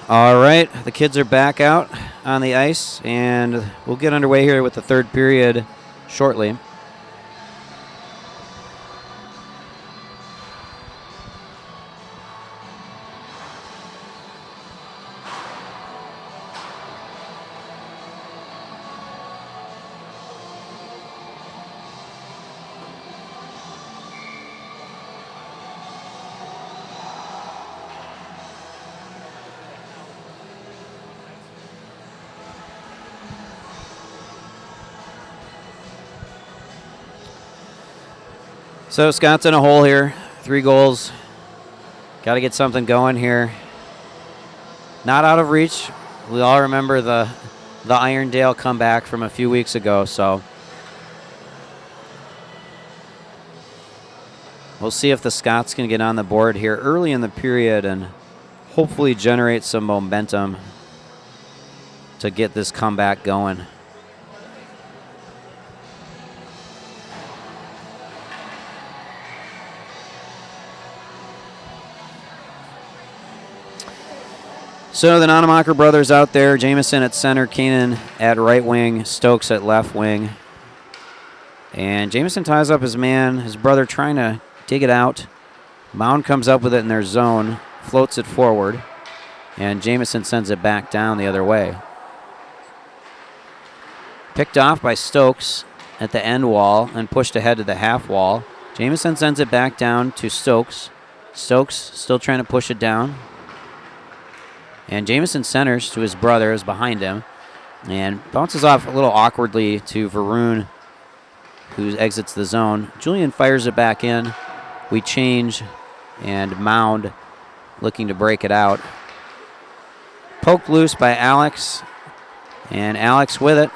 S1: All right, the kids are back out on the ice, and we'll get underway here with the third period shortly. So Scott's in a hole here. 3 goals. Got to get something going here. Not out of reach. We all remember the Irondale comeback from a few weeks ago, so we'll see if the Scots can get on the board here early in the period and hopefully generate some momentum to get this comeback going. So the Nonamacher brothers out there, Jameson at center, Keenan at right wing, Stokes at left wing. And Jameson ties up his man, his brother trying to dig it out. Mound comes up with it in their zone, floats it forward, and Jameson sends it back down the other way. Picked off by Stokes at the end wall and pushed ahead to the half wall. Jameson sends it back down to Stokes. Stokes still trying to push it down. And Jameson centers to his brother, is behind him, and bounces off a little awkwardly to Varun, who exits the zone. Julian fires it back in. We change, and Mound looking to break it out. Poked loose by Alex, and Alex with it.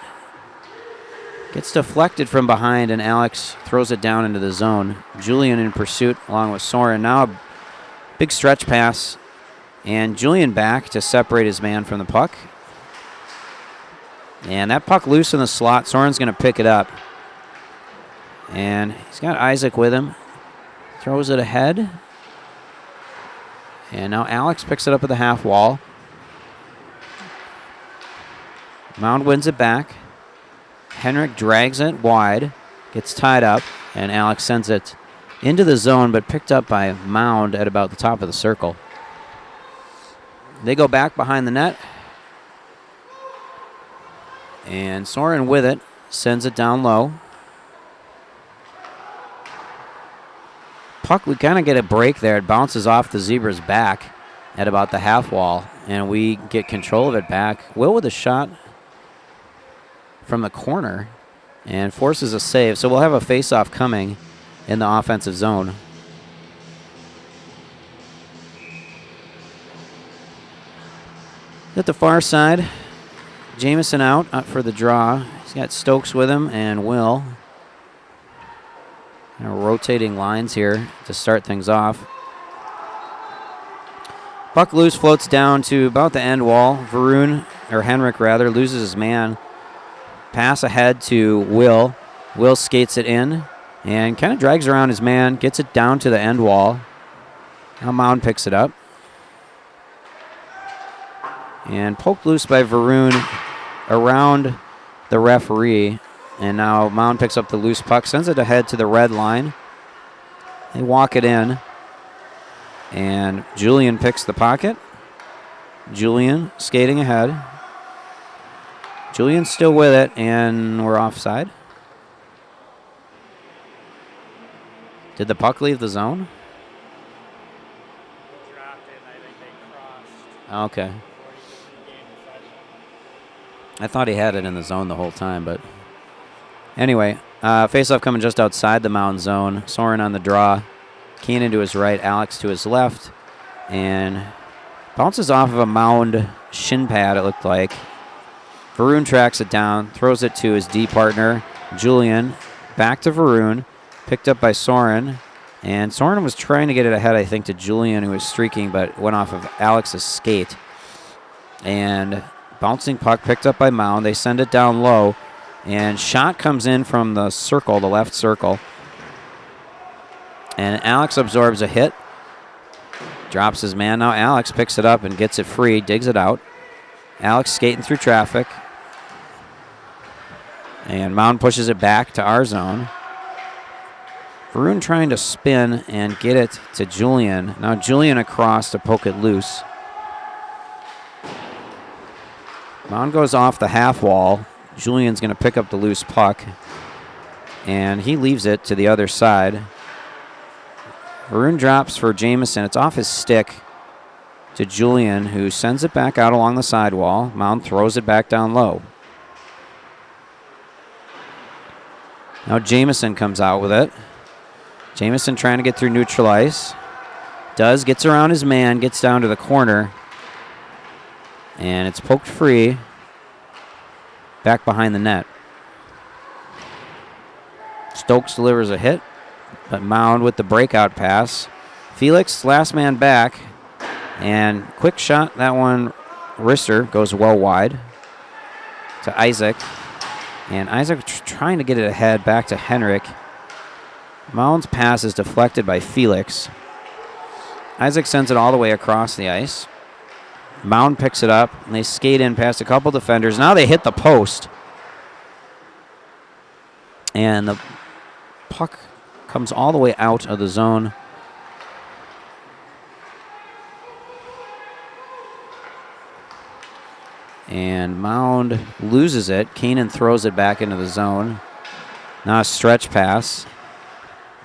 S1: Gets deflected from behind, and Alex throws it down into the zone. Julian in pursuit along with Soren. Now a big stretch pass. And Julian back to separate his man from the puck. And that puck loose in the slot. Soren's going to pick it up. And he's got Isaac with him. Throws it ahead. And now Alex picks it up at the half wall. Mound wins it back. Henrik drags it wide. Gets tied up. And Alex sends it into the zone, but picked up by Mound at about the top of the circle. They go back behind the net. And Soren with it, sends it down low. Puck, we kind of get a break there. It bounces off the Zebra's back at about the half wall, and we get control of it back. Will with a shot from the corner and forces a save. So we'll have a face-off coming in the offensive zone. At the far side, Jameson out for the draw. He's got Stokes with him and Will. Rotating lines here to start things off. Puck loose, floats down to about the end wall. Varun, or Henrik rather, loses his man. Pass ahead to Will. Will skates it in and kind of drags around his man, gets it down to the end wall. Now Mound picks it up. And poked loose by Varun around the referee. And now Mound picks up the loose puck, sends it ahead to the red line. They walk it in. And Julian picks the pocket. Julian skating ahead. Julian's still with it, and we're offside. Did the puck leave the zone?
S3: Dropped it, and I think they crossed.
S1: Okay. I thought he had it in the zone the whole time, but anyway, face-off coming just outside the Mound zone. Soren on the draw. Keenan to his right, Alex to his left, and bounces off of a Mound shin pad, it looked like. Varun tracks it down, throws it to his D partner, Julian. Back to Varun, picked up by Soren, and Soren was trying to get it ahead, I think, to Julian, who was streaking, but went off of Alex's skate. And bouncing puck picked up by Mound. They send it down low, and shot comes in from the circle, the left circle. And Alex absorbs a hit. Drops his man. Now Alex picks it up and gets it free, digs it out. Alex skating through traffic. And Mound pushes it back to our zone. Varun trying to spin and get it to Julian. Now Julian across to poke it loose. Mound goes off the half wall. Julian's going to pick up the loose puck. And he leaves it to the other side. Varun drops for Jamison. It's off his stick to Julian, who sends it back out along the sidewall. Mound throws it back down low. Now Jamison comes out with it. Jamison trying to get through neutral ice. Gets around his man, gets down to the corner. And it's poked free back behind the net. Stokes delivers a hit, but Mound with the breakout pass. Felix, last man back, and quick shot. That one, wrister, goes well wide to Isaac. And Isaac trying to get it ahead back to Henrik. Mound's pass is deflected by Felix. Isaac sends it all the way across the ice. Mound picks it up, and they skate in past a couple defenders. Now they hit the post. And the puck comes all the way out of the zone. And Mound loses it. Keenan throws it back into the zone. Now a stretch pass.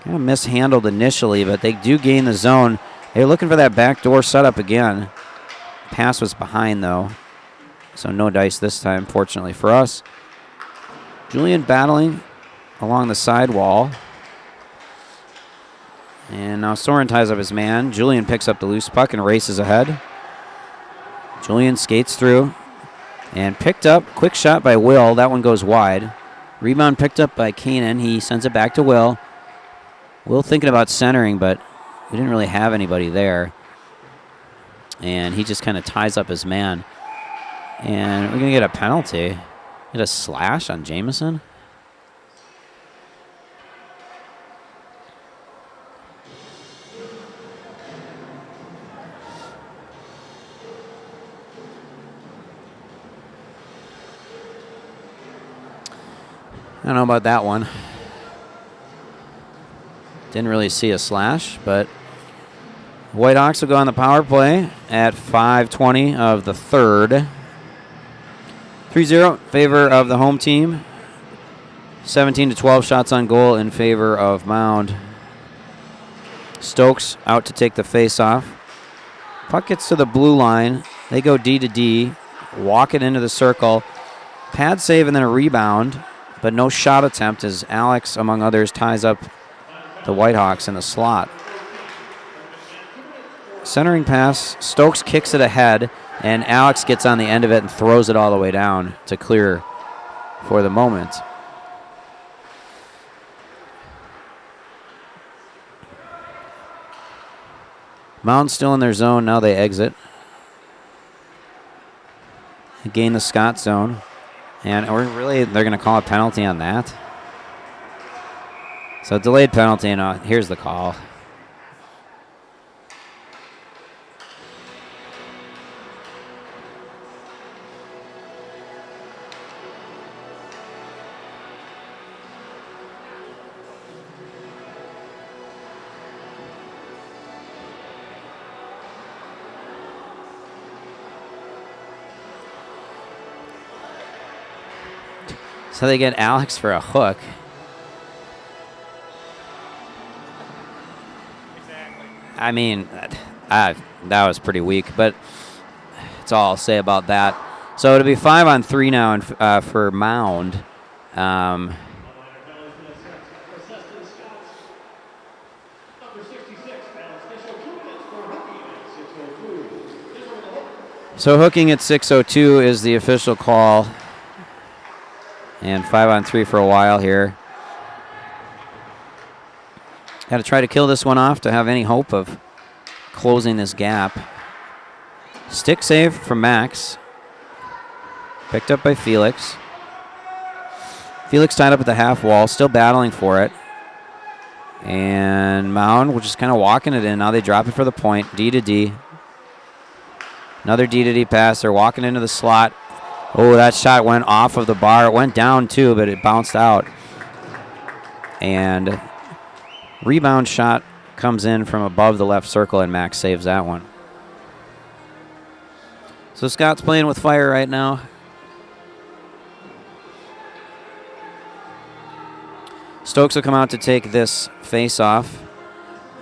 S1: Kind of mishandled initially, but they do gain the zone. They're looking for that backdoor setup again. Pass was behind, though. So no dice this time, fortunately for us. Julian battling along the sidewall. And now Soren ties up his man. Julian picks up the loose puck and races ahead. Julian skates through and picked up. Quick shot by Will. That one goes wide. Rebound picked up by Keenan. He sends it back to Will. Will thinking about centering, but we didn't really have anybody there. And he just kind of ties up his man. And we're going to get a penalty. Get a slash on Jamison. I don't know about that one. Didn't really see a slash, but Whitehawks will go on the power play at 5:20 of the third. 3-0 in favor of the home team. 17-12 shots on goal in favor of Mound. Stokes out to take the face-off. Puck gets to the blue line. They go D to D, walk it into the circle. Pad save and then a rebound, but no shot attempt as Alex, among others, ties up the Whitehawks in the slot. Centering pass, Stokes kicks it ahead, and Alex gets on the end of it and throws it all the way down to clear for the moment. Mound still in their zone. Now they exit. They gain the Scots zone. And they're going to call a penalty on that. So delayed penalty, and here's the call. So they get Alex for a hook.
S3: Exactly.
S1: I mean, that was pretty weak, but that's all I'll say about that. So it'll be 5-on-3 now for Mound. So hooking at 6:02 is the official call. And 5-on-3 for a while here. Got to try to kill this one off to have any hope of closing this gap. Stick save from Max. Picked up by Felix. Felix tied up at the half wall, still battling for it. And Mound, which is kind of walking it in. Now they drop it for the point. D to D. Another D to D pass. They're walking into the slot. Oh, that shot went off of the bar. It went down too, but it bounced out. And rebound shot comes in from above the left circle, and Max saves that one. So Scott's playing with fire right now. Stokes will come out to take this face-off.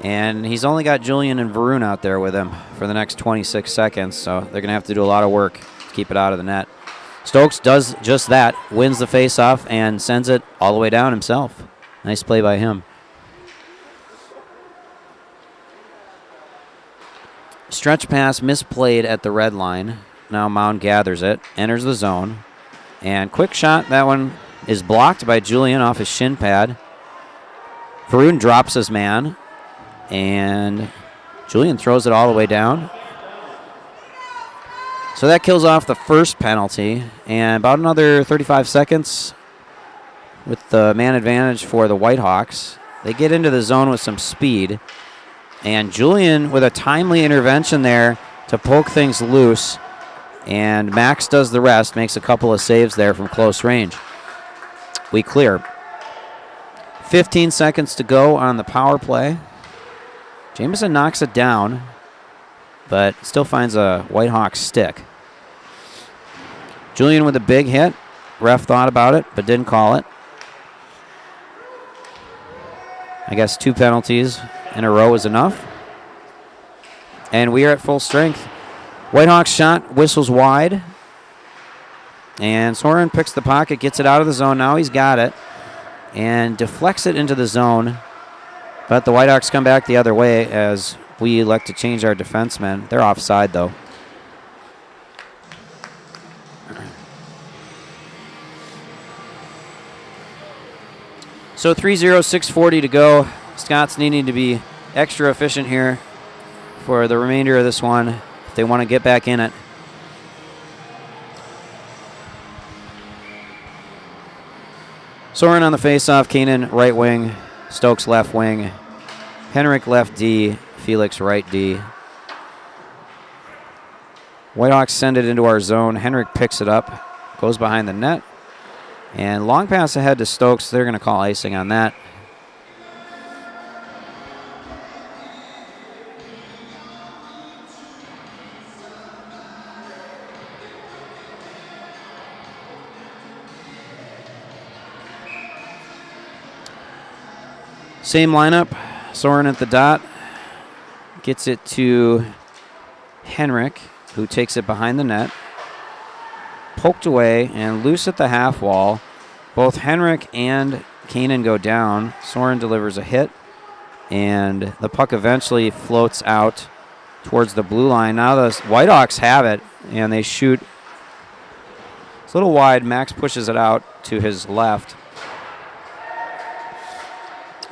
S1: And he's only got Julian and Varun out there with him for the next 26 seconds, so they're going to have to do a lot of work to keep it out of the net. Stokes does just that, wins the face-off, and sends it all the way down himself. Nice play by him. Stretch pass misplayed at the red line. Now Mound gathers it, enters the zone, and quick shot. That one is blocked by Julian off his shin pad. Varun drops his man. And Julian throws it all the way down. So that kills off the first penalty. And about another 35 seconds with the man advantage for the Whitehawks. They get into the zone with some speed. And Julian with a timely intervention there to poke things loose. And Max does the rest, makes a couple of saves there from close range. We clear. 15 seconds to go on the power play. Jameson knocks it down, but still finds a Whitehawk stick. Julian with a big hit. Ref thought about it, but didn't call it. I guess 2 penalties in a row is enough. And we are at full strength. Whitehawks shot whistles wide. And Soren picks the pocket, gets it out of the zone. Now he's got it. And deflects it into the zone. But the Whitehawks come back the other way as we elect to change our defensemen. They're offside, though. So 3-0, 6:40 to go. Scots needing to be extra efficient here for the remainder of this one if they want to get back in it. Soren on the faceoff, Keenan right wing, Stokes left wing, Henrik left D, Felix right D. Whitehawks send it into our zone. Henrik picks it up, goes behind the net, and long pass ahead to Stokes. They're going to call icing on that. Same lineup. Soren at the dot. Gets it to Henrik, who takes it behind the net. Poked away and loose at the half wall. Both Henrik and Kanan go down. Soren delivers a hit. And the puck eventually floats out towards the blue line. Now the Whitehawks have it, and they shoot. It's a little wide. Max pushes it out to his left.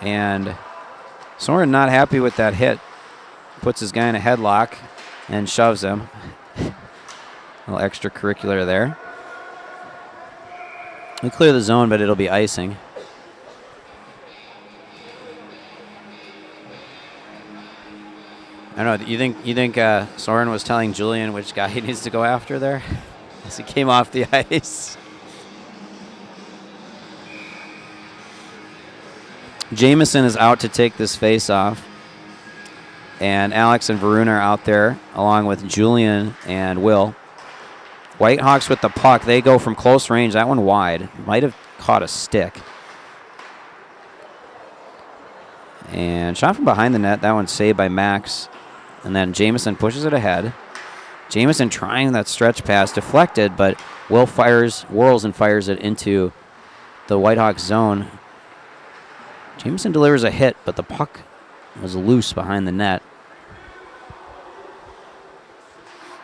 S1: And Soren not happy with that hit. Puts his guy in a headlock and shoves him. A little extracurricular there. We clear the zone, but it'll be icing. I don't know. You think Soren was telling Julian which guy he needs to go after there as he came off the ice? Jameson is out to take this face off. And Alex and Varun are out there along with Julian and Will. Whitehawks with the puck. They go from close range. That one wide. Might have caught a stick. And shot from behind the net. That one's saved by Max. And then Jameson pushes it ahead. Jameson trying that stretch pass. Deflected, but Will whirls and fires it into the Whitehawks zone. Jameson delivers a hit, but the puck was loose behind the net.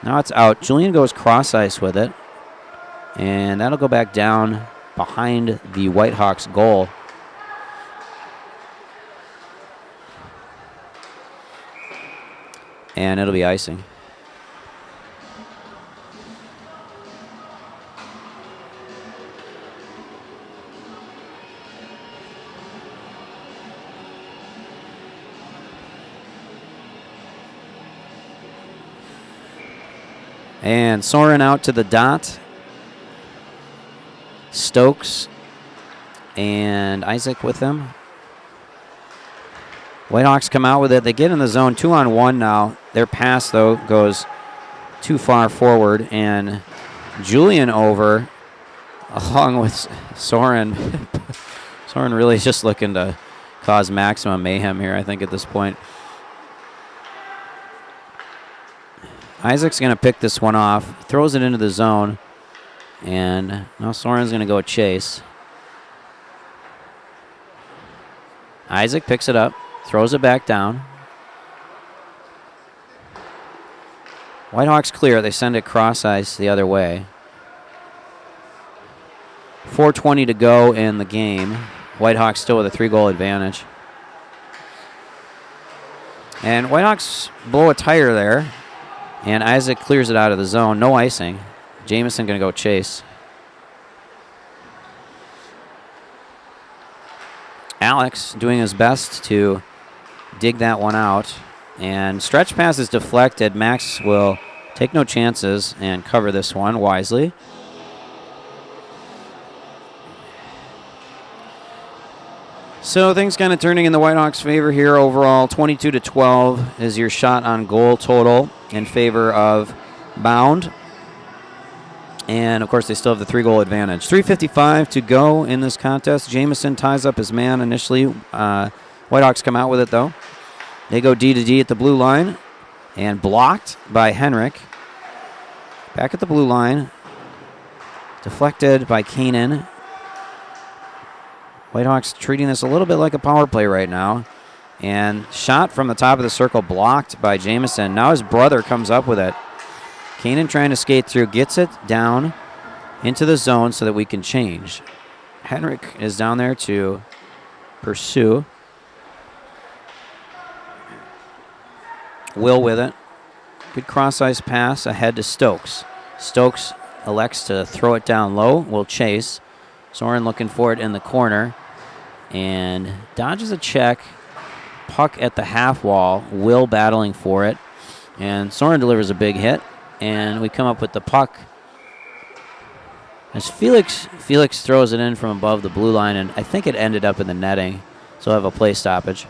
S1: Now it's out. Julian goes cross ice with it. And that'll go back down behind the Whitehawks goal. And it'll be icing. And Soren out to the dot. Stokes and Isaac with him. Whitehawks come out with it. They get in the zone 2-on-1 now. Their pass, though, goes too far forward. And Julian over along with Soren. Soren really is just looking to cause maximum mayhem here, I think, at this point. Isaac's going to pick this one off, throws it into the zone, and now Soren's going to go chase. Isaac picks it up, throws it back down. Whitehawks clear. They send it cross ice the other way. 4:20 to go in the game. Whitehawks still with a 3-goal advantage. And Whitehawks blow a tire there. And Isaac clears it out of the zone. No icing. Jamison going to go chase. Alex doing his best to dig that one out. And stretch pass is deflected. Max will take no chances and cover this one wisely. So things kind of turning in the Whitehawks' favor here overall. 22-12 is your shot on goal total in favor of Mound. And, of course, they still have the 3-goal advantage. 3:55 to go in this contest. Jamison ties up his man initially. Whitehawks come out with it, though. They go D to D at the blue line. And blocked by Henrik. Back at the blue line. Deflected by Kanan. Whitehawks treating this a little bit like a power play right now. And shot from the top of the circle blocked by Jamison. Now his brother comes up with it. Kanan trying to skate through, gets it down into the zone so that we can change. Henrik is down there to pursue. Will with it. Good cross-ice pass ahead to Stokes. Stokes elects to throw it down low. Will chase. Soren looking for it in the corner. And dodges a check. Puck at the half wall. Will battling for it. And Soren delivers a big hit. And we come up with the puck. As Felix throws it in from above the blue line. And I think it ended up in the netting. So we'll have a play stoppage.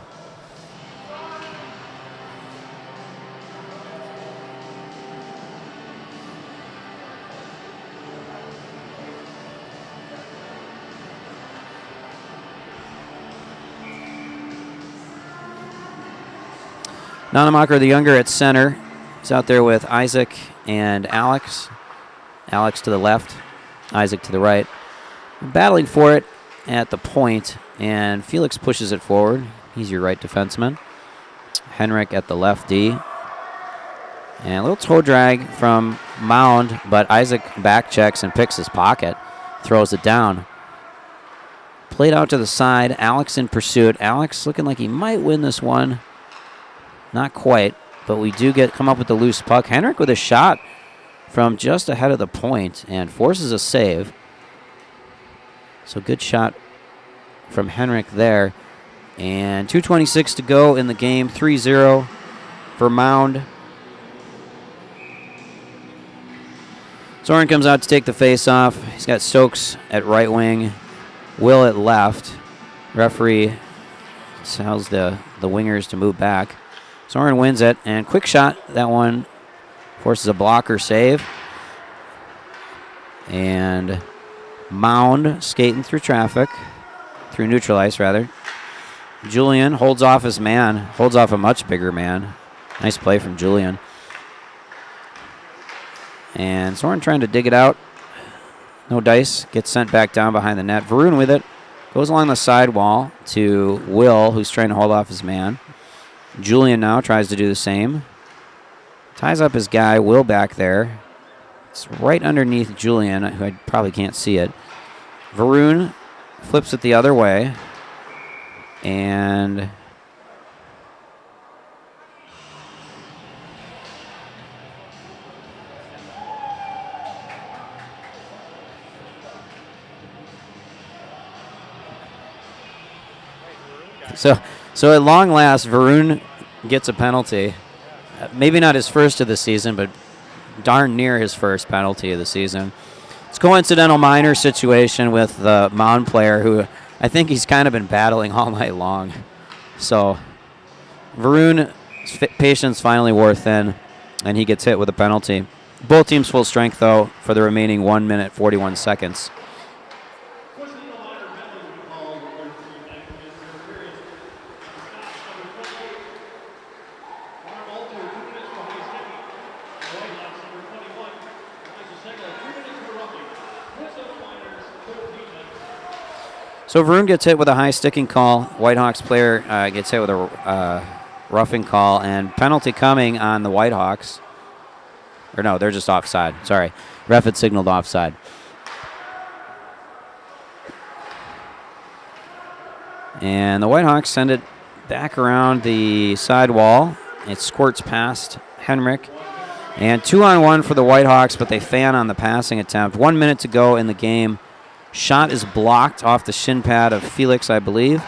S1: Nanamacher the younger at center. He's out there with Isaac and Alex. Alex to the left, Isaac to the right. Battling for it at the point, and Felix pushes it forward. He's your right defenseman. Henrik at the left D. And a little toe drag from Mound, but Isaac back checks and picks his pocket. Throws it down. Played out to the side. Alex in pursuit. Alex looking like he might win this one. Not quite, but we do come up with the loose puck. Henrik with a shot from just ahead of the point and forces a save. So good shot from Henrik there. And 2:26 to go in the game. 3-0 for Mound. Soren comes out to take the face-off. He's got Stokes at right wing. Will at left. Referee tells the wingers to move back. Soren wins it, and quick shot. That one forces a blocker save. And Mound skating through traffic, through neutral ice, rather. Julian holds off his man, holds off a much bigger man. Nice play from Julian. And Soren trying to dig it out. No dice, gets sent back down behind the net. Varun with it, goes along the sidewall to Will, who's trying to hold off his man. Julian now tries to do the same. Ties up his guy, Will back there. It's right underneath Julian, who I probably can't see it. Varun flips it the other way. And So at long last, Varun gets a penalty. Maybe not his first of the season, but darn near his first penalty of the season. It's a coincidental minor situation with the Mound player who I think he's kind of been battling all night long. So Varun's patience finally wore thin, and he gets hit with a penalty. Both teams full strength, though, for the remaining 1 minute, 41 seconds. So Varun gets hit with a high sticking call. Whitehawks player gets hit with a roughing call, and penalty coming on the Whitehawks. Or no, they're just offside. Sorry. Ref had signaled offside. And the Whitehawks send it back around the side wall. It squirts past Henrik. And 2-on-1 for the Whitehawks, but they fan on the passing attempt. 1 minute to go in the game. Shot is blocked off the shin pad of Felix, I believe.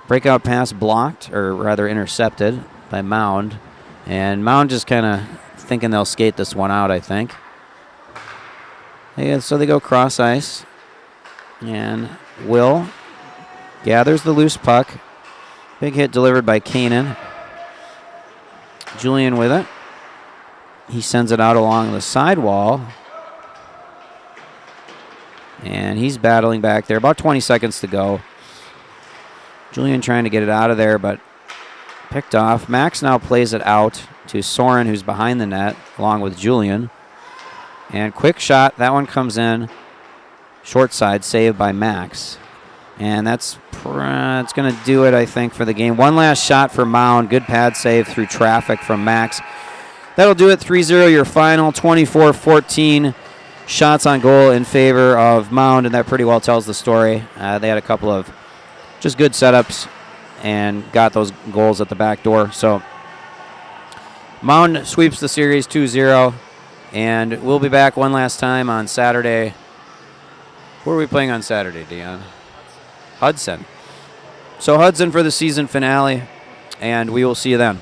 S1: Breakout pass blocked, or rather intercepted by Mound. And Mound just kind of thinking they'll skate this one out, I think. Yeah, so they go cross ice. And Will gathers the loose puck. Big hit delivered by Kanan. Julian with it. He sends it out along the sidewall. And he's battling back there. About 20 seconds to go. Julian trying to get it out of there, but picked off. Max now plays it out to Soren, who's behind the net, along with Julian. And quick shot. That one comes in. Short side, saved by Max. And it's going to do it, I think, for the game. One last shot for Mound. Good pad save through traffic from Max. That'll do it. 3-0 your final. 24-14 shots on goal in favor of Mound, and that pretty well tells the story. They had a couple of just good setups and got those goals at the back door. So Mound sweeps the series 2-0, and we'll be back one last time on Saturday. Who are we playing on Saturday, Dion? Hudson. So Hudson for the season finale, and we will see you then.